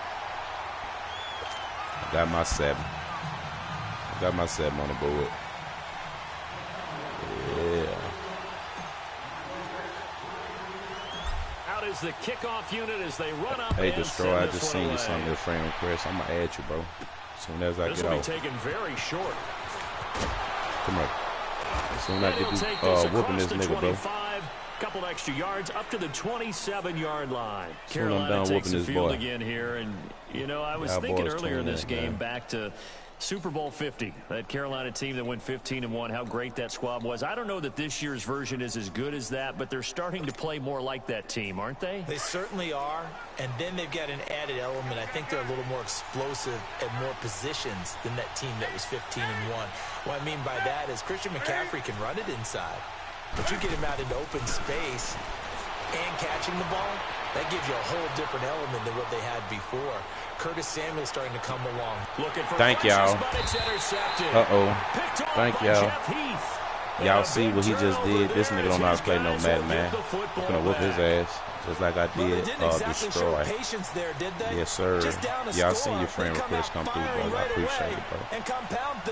I got my 7. I got my 7 on the board. Yeah. Out is the kickoff unit as they run up. Hey, Destroy, I just seen you something, your friend request. I'm going to add you, bro. As soon as I get will be off. taken very short. Come here. As soon as I get whooping this nigga, bro. Couple extra yards up to the 27-yard line. Carolina takes the field again here, and you know I was thinking earlier in this game back to Super Bowl 50, that Carolina team that went 15-1, how great that squad was. I don't know that this year's version is as good as that, but they're starting to play more like that team, aren't they? They certainly are, and then they've got an added element. I think they're a little more explosive at more positions than that team that was 15-1. What I mean by that is Christian McCaffrey can run it inside, but you get him out into open space and catching the ball, that gives you a whole different element than what they had before. Curtis Samuel's starting to come along. Thank y'all. Thank y'all. Y'all see what he just did? This nigga don't know how to play no Madden, man. I'm gonna whoop his ass just like I did Destroy. Yes, sir. Y'all seen your friend request come through, bro. I appreciate it, bro.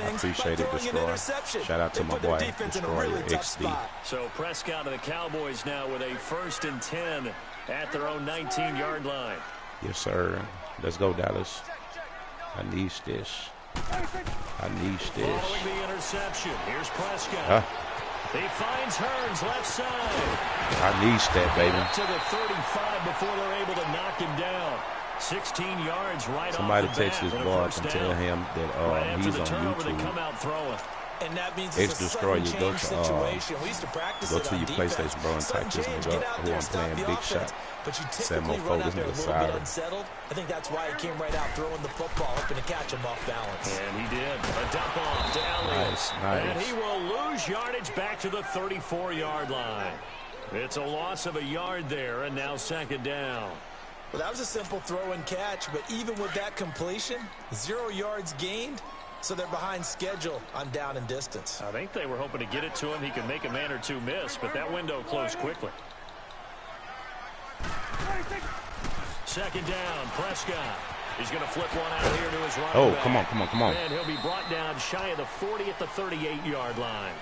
I appreciate it, Destroy. Shout out to my boy, Destroyer XD. So Prescott and the Cowboys now with a 1st and 10 at their own 19-yard line. Yes, sir. Let's go, Dallas. I need this. I need this. Following the interception, here's Prescott. He finds Hearns left side. I need that, baby. Up to the 35 before they're able to knock him down. 16 yards right Somebody off the text this boy and tell him that he's on YouTube. They come out throwing. And that means it's Destroy. You go to your PlayStation, bro, and type this nigga up who I'm playing Big Shot. But you typically run out there a little bit unsettled. I think that's why he came right out throwing the football, hoping to catch him off balance. And he did. A dump off to Elliott. Nice. And he will lose yardage back to the 34-yard line. It's a loss of a yard there, and now 2nd down. Well, that was a simple throw and catch, but even with that completion, 0 yards gained. So they're behind schedule on down and distance. I think they were hoping to get it to him. He could make a man or two miss, but that window closed quickly. 2nd down, Prescott. He's going to flip one out here to his running Oh, back. come on. And he'll be brought down shy of the 40 at the 38-yard line.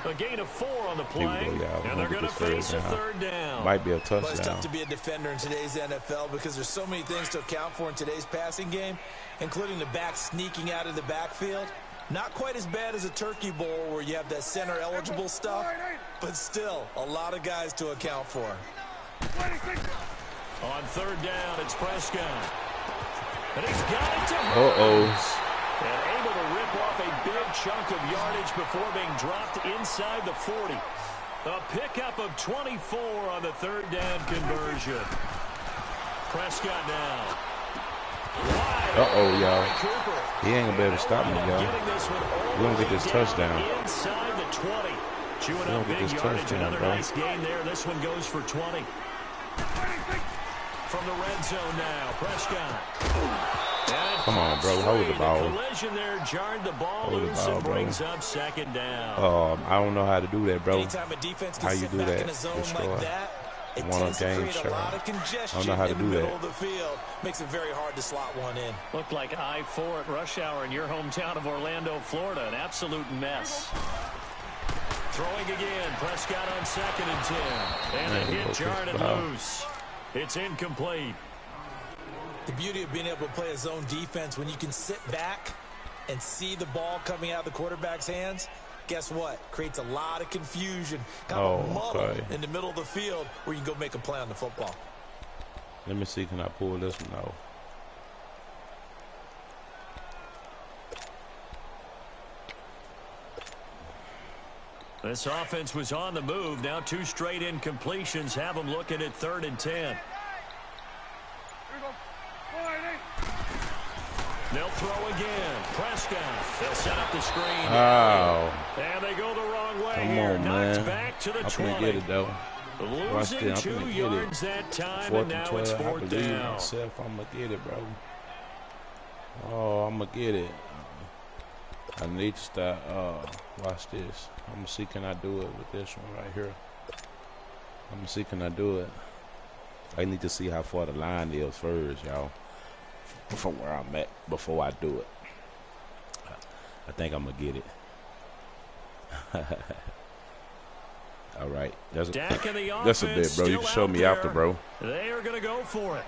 A gain of 4 on the play, and they're going to face a third down. Might be a touchdown. But it's tough to be a defender in today's NFL because there's so many things to account for in today's passing game, including the back sneaking out of the backfield. Not quite as bad as a turkey bowl where you have that center-eligible stuff, but still a lot of guys to account for. On third down, it's Prescott. And he's got it to And able to rip off a big chunk of yardage before being dropped inside the 40. A pickup of 24 on the third down conversion. Prescott now. Y'all. He ain't going to be able to stop me, y'all. We're going to get this touchdown. Inside the 20. Chewing up big yardage. Another nice gain there. This one goes for 20. From the red zone now, Prescott. Come on, bro. Hold the ball. Collision there jarred the ball loose and brings up second down. I don't know how to do that, bro. Anytime a defense can How you sit do back that? in a zone Destroy. like that, it One tends to game, create sure. a lot of I congestion don't know how to in the do middle that. of the field. Makes it very hard to slot one in. Looked like I-4 at rush hour in your hometown of Orlando, Florida. An absolute mess. Throwing again. Prescott on 2nd and 10. And a hit jarred it loose. It's incomplete. The beauty of being able to play a zone defense when you can sit back and see the ball coming out of the quarterback's hands, guess what? Creates a lot of confusion. Kind of a muddle in the middle of the field where you can go make a play on the football. Let me see, can I pull this one out? This offense was on the move. Now 2 straight incompletions have them looking at 3rd and 10. They'll throw again. Prescott. They'll set up the screen. And they go the wrong way. Come here. on, Knocks man. back to the I'm 20. gonna get it though. Losing 2 yards that time, and now it's 4th down. I'm gonna get it, bro. Oh, I'm gonna get it. I need to start. Watch this. I'm gonna see can I do it with this one right here. I'm gonna see can I do it. I need to see how far the line is first, y'all. From where I'm at before I do it. I think I'm gonna get it. All right, that's a bit, bro. You can show me after, bro. They are gonna go for it.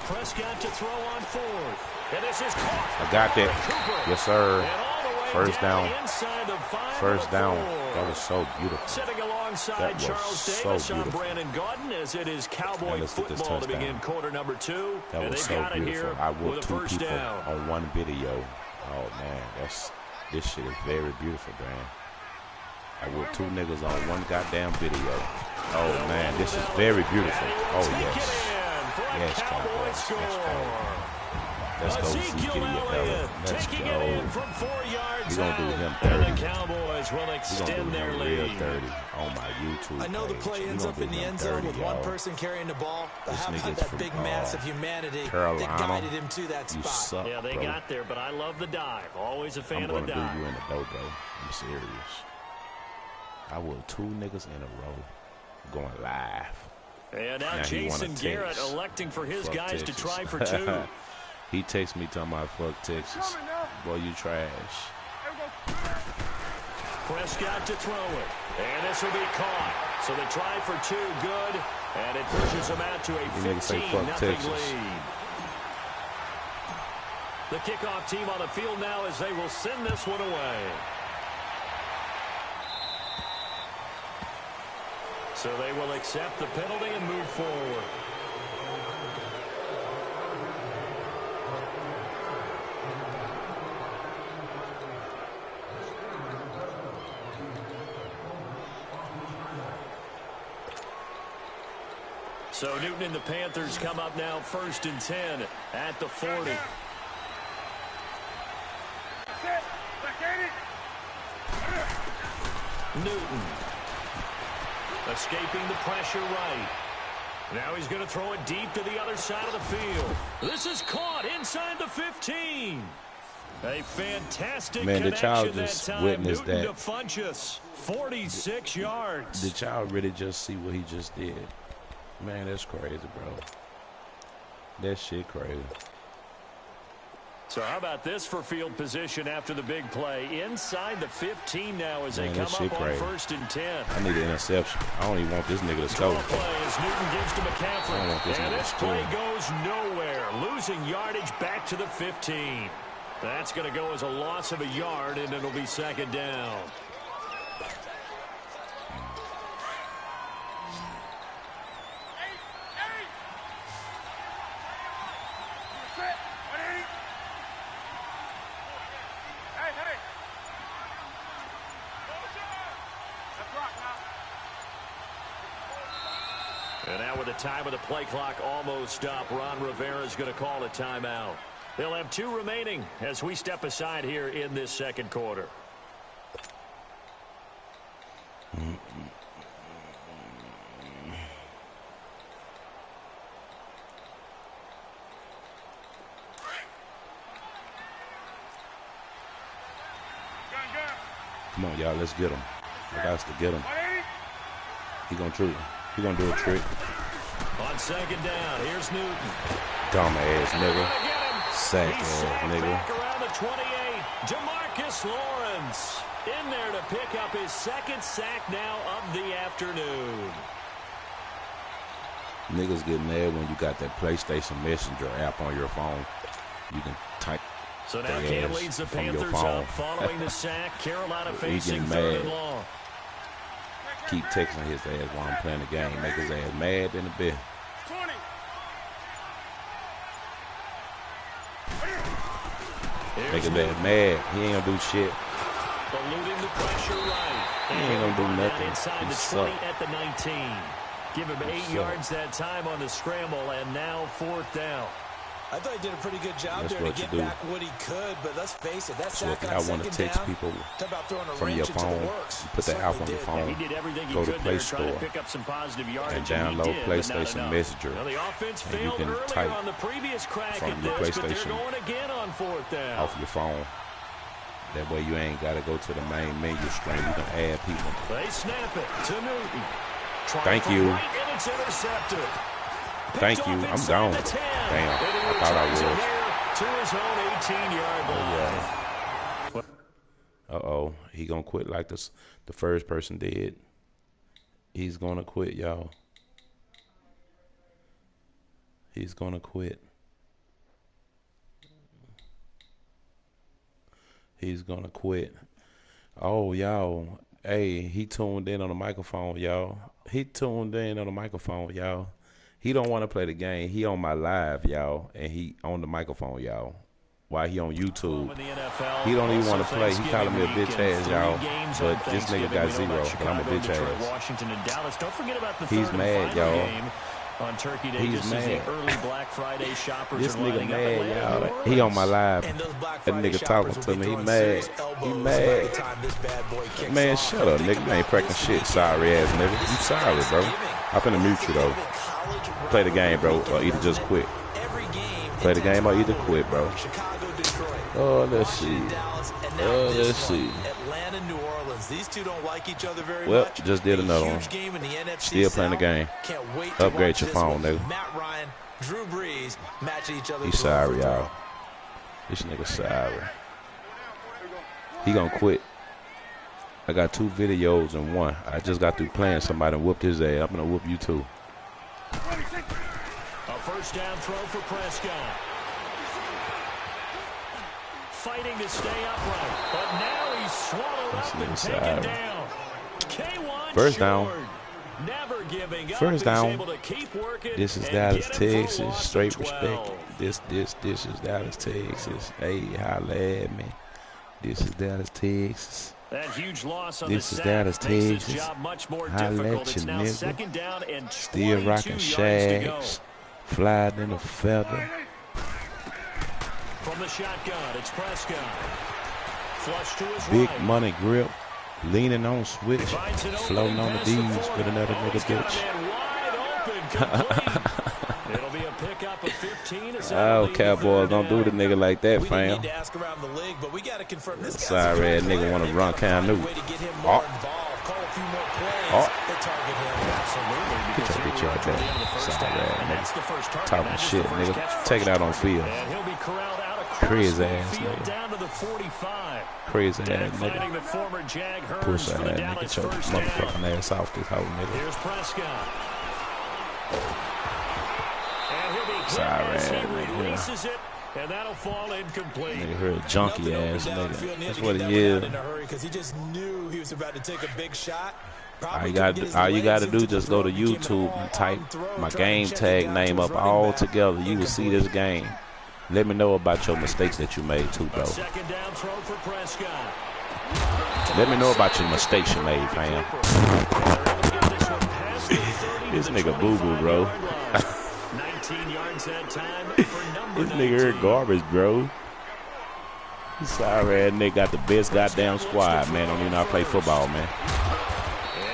Prescott to throw on 4th. And this is caught. I got that. Yes, sir. First down. First down. That was so beautiful. Sitting alongside Charles Davis on Brandon Gaudin as it is Cowboy football to begin quarter number 2. That was so beautiful. I whooped 2 people on one video. Oh, man. This shit is very beautiful, man. I whooped 2 niggas on one goddamn video. Oh, man. This is very beautiful. Oh, yes. Yes, Cowboys. Let's go. Let's go, Ezekiel Elliott. Let's go. We're going to do him 30. The Cowboys will extend their lead. 30 on my YouTube I know the play ends up in the end zone with one person carrying the ball, but how about that big mass of humanity that guided him to that spot? Suck, yeah, they got there, but I love the dive. Always a fan of the dive. I'm going to do you in the dough, bro. I'm serious. I will 2 niggas in a row going live. And now Jason Garrett electing for his guys to try for 2. He takes me to my fuck Texas. Boy, you trash. Prescott to throw it. And this will be caught. So they try for 2. Good. And it pushes them out to a 15-0 lead. The kickoff team on the field now as they will send this one away. So they will accept the penalty and move forward. So Newton and the Panthers come up now 1st and 10 at the 40. Newton escaping the pressure right. Now he's going to throw it deep to the other side of the field. This is caught inside the 15. A fantastic connection that time. Witnessed Newton that. to Funchess, 46 yards. Did y'all really just see what he just did? Man, that's crazy, bro. That shit crazy. So how about this for field position after the big play? Inside the 15 now as they come up on crazy. 1st and 10. I need an interception. I don't even want this nigga to score. Play as Newton gives to McCaffrey. And this play goes nowhere. Losing yardage back to the 15. That's going to go as a loss of a yard, and it'll be 2nd down. And now with the time of the play clock almost up, Ron Rivera is going to call a timeout. They'll have 2 remaining as we step aside here in this 2nd quarter. Come on, y'all, let's get him. I got to get him. He gonna do a trick. On 2nd down, here's Newton. Dumb ass nigga. Sack ass nigga. Back around the 28. Jamarcus Lawrence in there to pick up his 2nd sack now of the afternoon. Niggas get mad when you got that PlayStation Messenger app on your phone. You can type. So now Cam leads the Panthers up following the sack. Carolina facing 3rd and long. Keep texting his ass while I'm playing the game. Make his ass mad in the bed. Make his ass mad. He ain't gonna do shit. Eluding the pressure right. He ain't gonna do nothing. Inside the 20 at the 19. Give him 8 yards that time on the scramble, and now 4th down. I thought he did a pretty good job That's there to get back what he could, but let's face it, that's sack on 2nd down. I want to text people from your phone. You put the app on your phone. Go to Play Store and download PlayStation Messenger. And you can type from your PlayStation off your phone. That way you ain't got to go to the main menu screen. You can add people. They snap it to Newton. Thank you. Right, and it's intercepted. Thank you. I'm gone. Damn. I thought I was. To his own 18-yard line. Uh-oh. He going to quit like the first person did. He's going to quit, y'all. He's going to quit. He's going to quit. Oh, y'all. Hey, he tuned in on the microphone, y'all. He tuned in on the microphone, y'all. He don't want to play the game. He on my live, y'all, and he on the microphone, y'all. While he on YouTube, he don't even want to play. He calling me a bitch ass, y'all. But this nigga got 0, but I'm a bitch ass. He's mad, y'all. On Turkey Day, he's mad. Early Black Friday shoppers this nigga mad, y'all. He on my live. That nigga talking to me. He mad. He mad. Man, shut up, nigga. You ain't practicing shit, sorry ass nigga. You sorry, bro. I'm finna mute you though. Play the game, bro, or either just quit. Play the game or either quit, bro. Oh, let's see. Oh, let's see. These two don't like each other very well, much. Just did another one. Still playing the game. Upgrade your phone, nigga. Matt Ryan, Drew Brees match each other. He's sorry, y'all. This nigga sorry. He gonna quit. I got 2 videos in one. I just got through playing somebody and whooped his ass. I'm gonna whoop you too. A first down throw for Prescott. Fighting to stay upright, but now he's swallowed up and taken down. K1 first down. Never giving up. First down. Able to keep working. This is Dallas, Texas. Straight respect. This is Dallas, Texas. Hey, holla at me. This is Dallas, Texas. That huge loss on this is Dallas, Texas. Holla at you, nigga. Still rocking shags. Flying in a feather. From the shotgun, it's Prescott. Flush to his Big right. money grip. Leaning on switch. Floating on the D's with another nigga bitch. and complete. It'll be a pickup of 15. Oh, Cowboys, don't do the nigga like that, fam. We need to ask around the league, but we got to confirm this guy's sorry ass nigga want to run Cam Newton. Call a few more plays that target him. Absolutely. Get your bitch out there. Sorry ass nigga. Talking shit, nigga. Take it out on field. And he'll be corralled out across Crazy the ass field nigga. down to the 45. Crazy And ass finding nigga. the former Jag Hurns Push for that the ass Dallas nigga. Get your first down. motherfucking ass off this hoe, nigga. Here's Prescott. And he'll be hit Sorry as he ass nigga. releases it, and that'll fall incomplete. Nigga heard a junkie ass nigga. That's what he is. Because he just knew he was about to take a big shot. All you gotta do, just go to YouTube and type my game tag name up all together. You will see this game. Let me know about your mistakes that you made too, bro. Second down throw for Prescott. Let me know about your mistakes you made, fam. This nigga boo-boo, bro. 19 yards that time for number This nigga here garbage, bro. Sorry ass nigga got the best goddamn squad, man. Don't even know how to play football, man.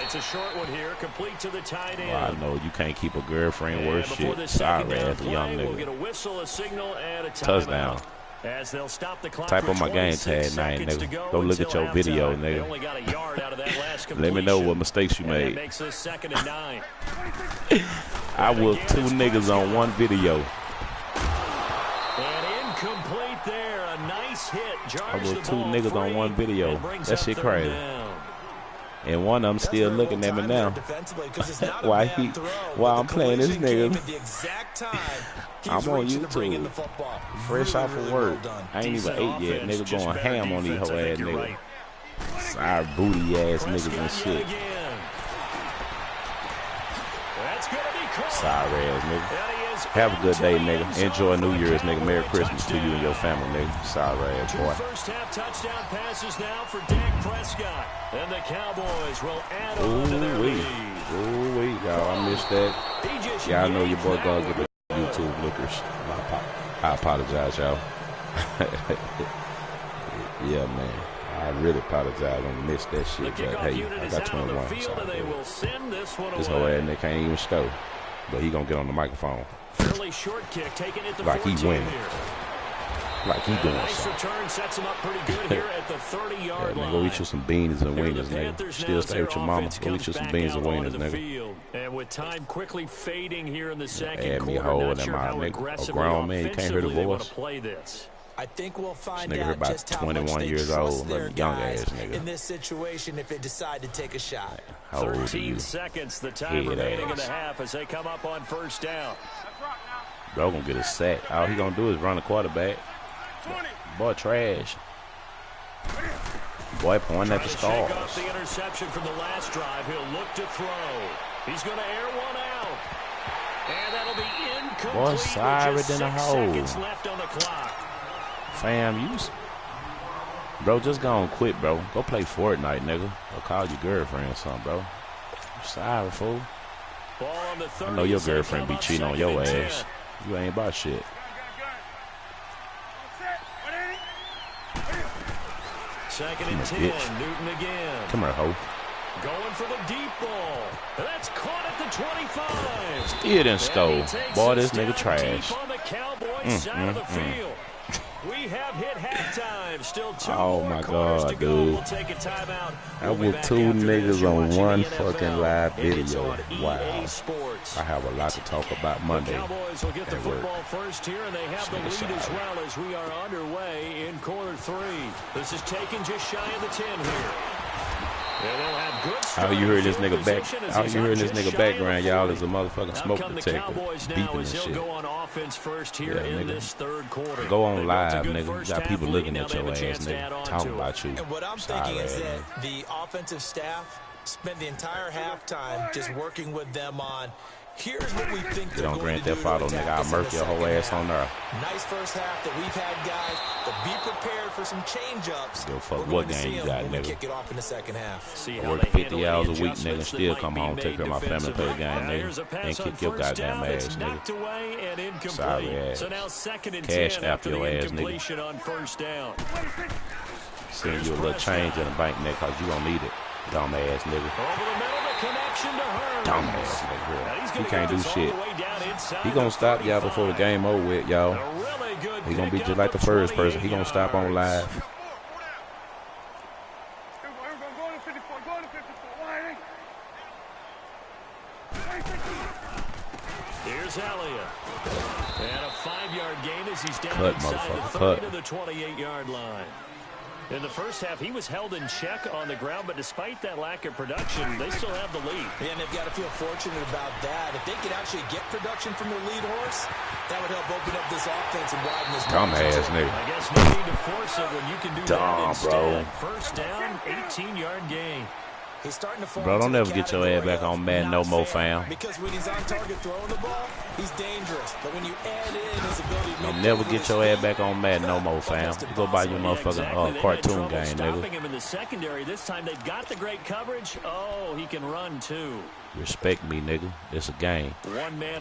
It's a short one here, complete to the tight end. Well, I know you can't keep a girlfriend worth shit. Sorry ass young We'll get a nigga. whistle, a signal, and a Touchdown. As they'll stop the clock. Type on my game tag name, nigga. Go look at your video, nigga. Let me know what mistakes you made. Makes this 2nd and 9. I whooped 2 niggas on one video. And incomplete there. A nice hit. I whooped 2 niggas on one video. That shit crazy. And one of them still looking at me now. While I'm playing this nigga, I'm on YouTube, fresh off of work. I ain't even ate yet. Nigga going ham on these whole ass niggas. Sorry booty ass niggas and shit. Sorry ass nigga. Have a good day, nigga. Enjoy New Year's, nigga. Merry Christmas to you and your family, nigga. Sorry ass boy. First half touchdown passes now for Dak Prescott. And the Cowboys will add on to their lead. Ooh, wait, y'all. I missed that. Y'all know your boy gonna get the YouTube lookers. I apologize, y'all. Yeah, man. I really apologize. I don't miss that shit. But hey, I got 21. This whole ass nigga can't even score. But he gonna get on the microphone. Early short kick, taking it to like he winning. Like he doing nice something. Return sets him up pretty good here at the 30-yard line. Go eat you some beans and wingers, nigga. Still stay with your mama. Go eat you some beans and wingers, nigga. And with time quickly fading here in the second Add me a quarter, hole not in sure my how nigga. A aggressively grown man, you can't hear the offensively they want voice. to play this. I think we'll find This nigga here out about just how 21 much they years trust old, their little young guys ass nigga. in this situation if they decide to take a shot. How old are 13 you? seconds, the time Head remaining in the ass. half as they come up on first down. Bro gonna get a sack. All he gonna do is run the quarterback. Boy, trash. Boy, pointing at the Shake off stars. the interception from the last drive. He'll look to throw. He's going to air one out. And that'll be incomplete. Boy, sorry with just than a 6 hole. seconds left on the clock. Fam, bro, just go and quit, bro. Go play Fortnite, nigga. Or call your girlfriend or something, bro. I'm sorry, fool. Ball on the 30. I know your girlfriend be cheating on your ass. You ain't about shit. Second and 10. Bitch. Newton again. Come here, ho. Going for the deep ball. That's caught at the 25. Still didn't score. Boy, this nigga Deep trash. on the Cowboys side of the field. We have hit halftime. Still 2 Oh more my quarters God, to go. dude. We'll take a timeout. I We'll be with back 2 after this. niggas You're on watching one the fucking NFL, live and it's video. on Wow. EA Sports. I have a lot to talk about Monday. The Cowboys will get the at work. football first here, and they have the lead Nigga as sorry. well as we are underway in quarter 3. This is taken just shy of the 10 here. And they'll have good All you heard this field nigga back. position as All he's you up heard this just nigga shy of background, the y'all 40. is a motherfucking Out smoke come the detector, Cowboys now beeping as and he'll shit. go on offense first here Yeah, in nigga. this third quarter. Go on They built a live, good nigga. You first got half people lead. looking Now at they your have a ass, chance to add nigga. on Talking to it. about you. And what I'm Sorry, thinking is ass that nigga. the offensive staff spent the entire halftime just working with them on here's what we think Get they're on going Grand to do Theft to Auto, attack nigga. I'll us in murk the your whole second ass on there. half. Nice first half that we've had, guys, but be prepared for some change-ups. Give a fuck We're what going to game see you them got, when we nigga. kick it off in the second half. See I how work they 50 handle hours the a week, nigga, adjustments still that come might home, be take care of my made family, play the game, defensively. Now here's a nigga, pass and on kick your first goddamn down that's ass, knocked nigga. away and incomplete. Sorry ass. So now 2nd and Cash 10 app after your the ass, nigga. incompletion on first down. Send you a little change in the bank, nigga, cause you gonna need it. Dumb ass nigga. Over the middle to connection to her. Dumbass nigga. He can't do shit. He gonna stop y'all before the game over with, y'all. He gonna be just like the first person. He gonna stop on live. Here's Elliott. And a 5-yard gain as he's down Cut, inside the 30 cut. to the 28-yard line. In the first half, he was held in check on the ground, but despite that lack of production, they still have the lead. And they've got to feel fortunate about that. If they could actually get production from their lead horse, that would help open up this offense and widen this. Dumbass nigga. I guess no need to force it when you can do that instead. Bro. First down, 18-yard gain. He's starting to Bro, don't ever get your ass back on Madden no more, fam. Because when he's on target throwing the ball, he's dangerous. But when you add in his ability to Don't never get your ass back on Madden no more, fam. You go buy your motherfucking cartoon game, nigga. Him in the secondary this time. They've got the great coverage. Oh, he can run too. Respect me, nigga. It's a game.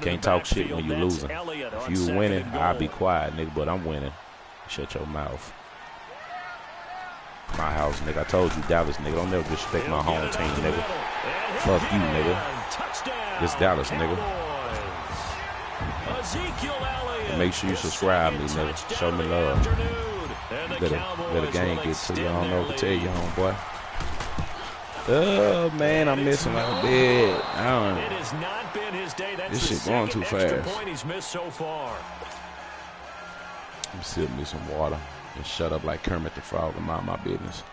Can't talk shit when you That's losing. Elliott If on you second winning, and goal. I'll be quiet, nigga, but I'm winning. Shut your mouth. My house, nigga. I told you, Dallas, nigga. Don't never disrespect my home team, nigga. Fuck you, nigga. This Dallas, nigga. And make sure you subscribe me, nigga. Show me love. Better game get to you. I don't know what to tell you, homeboy. Oh, man, I'm missing my bed. I don't know. It has not been his day. That's This shit going too fast. Point he's missed so far. I'm sip me some water and shut up like Kermit the Frog and mind my business.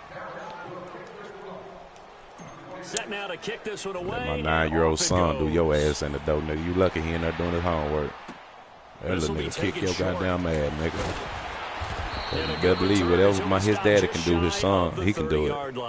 Set now to kick this one away. Let my 9-year-old son do your ass in the door, nigga. You lucky he in there doing his homework. That little nigga kick your goddamn ass, nigga. You better believe whatever his daddy can do, his son, he can do it.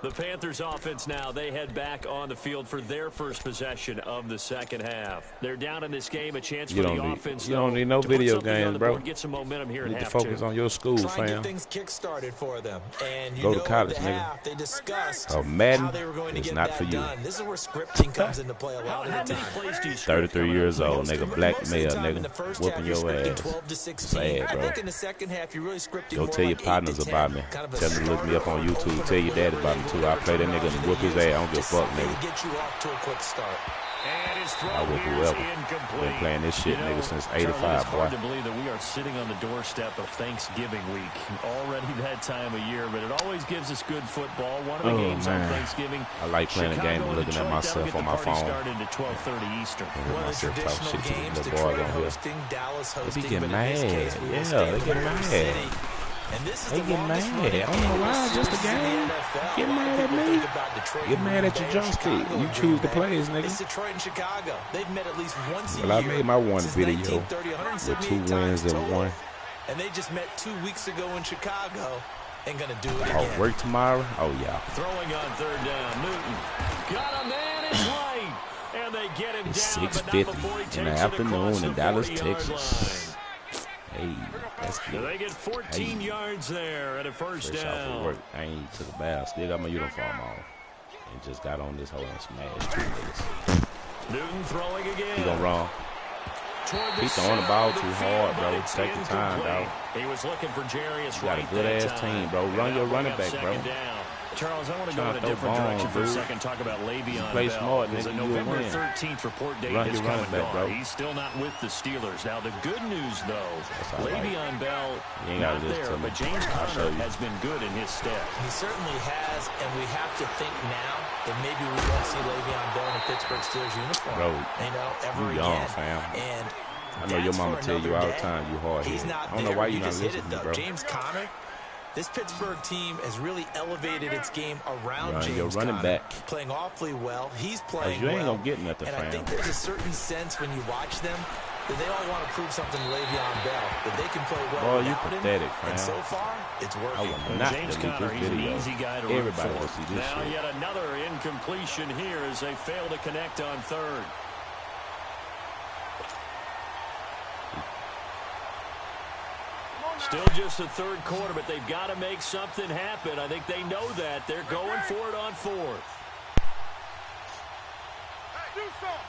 The Panthers offense now, they head back on the field for their first possession of the second half. They're down in this game, a chance for the offense. You don't need no video games, bro. Get some momentum here. You need to focus on your school, fam. Get things kick-started for them. And go to college, nigga. They discussed Madden how they were going to is get not that for you. done. This is where scripting comes into play a lot of the time. 33 years old, nigga. Black male, nigga. Whooping your ass. 12 to 16. Sad, bro. I think in the second half, you're really scripting. Go tell your partners about me. Tell them to look me up on YouTube. Tell your daddy about me, too. I play that nigga and whoop his ass. I don't give a fuck, nigga. Get you off to a quick start. I whoop whoever. Been playing this shit, nigga, since 85, it's boy. hard to believe that we are sitting on the doorstep of Thanksgiving week. Already that time of year, but it always gives us good football. One of the games on Thanksgiving. I like playing the game and looking at myself on my phone. Started at 12:30 Eastern. Myself talk shit to the little boys on here. They be getting mad. Yeah, they get mad. They get mad. I don't know why. Just a game. Get mad at me. Get mad at your joystick. You choose the plays, nigga. It's Detroit and Chicago. They've met at least once a year. Well, I made my one video with 2 wins and 1. And they just met 2 weeks ago in Chicago. And gonna do it again. Oh, work tomorrow? Oh, yeah. Throwing on third down. Newton got a man in light. And they get him It's down, 6:50 in the afternoon in Dallas, Texas. Hey, that's good. They get 14 yards there at a first Fresh down. off of work. I ain't took a bath. Still got my uniform on. And just got on this hole and smashed 2 niggas. Newton throwing again. He gonna run. He throwing the ball too hard, bro. Take the time, dog. He was looking for Jarius. You got a good-ass team, bro. Run your running back, bro. Charles, I want to go in a different direction for a second. Talk about Le'Veon play Bell. smart, Because nigga. the November 13th report date is coming on. He's still not with the Steelers. Now, the good news, though, Le'Veon Bell not there, but James Conner has been good in his stead. He certainly has, and we have to think now that maybe we won't see Le'Veon Bell in a Pittsburgh Steelers uniform. Bro, ever you young, again. fam. And I know your mama tell you all the time you hard-headed. I don't know why you not listening to me, bro. James Conner, this Pittsburgh team has really elevated its game around James your running Conner, back. playing awfully well. He's playing you ain't well. gonna get nothing, and fam. I think there's a certain sense when you watch them that they all want to prove something to Le'Veon Bell, that they can play well Boy, you without pathetic, him. fam. And so far, it's working. I will not James delete Conner, this he's video. an easy guy to root Everybody for. will see this Now shit. yet another incompletion here as they fail to connect on third. Still just the third quarter, but they've got to make something happen. I think they know that. They're going for it on fourth. Hey, do something.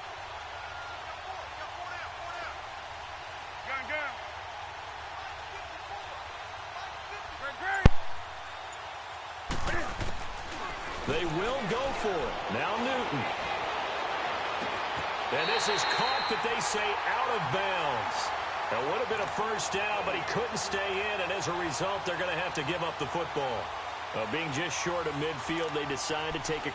Gun. They will go for it. Now Newton. And this is caught, but they say out of bounds. It would have been a first down, but he couldn't stay in, and as a result, they're going to have to give up the football. Being just short of midfield, they decide to take a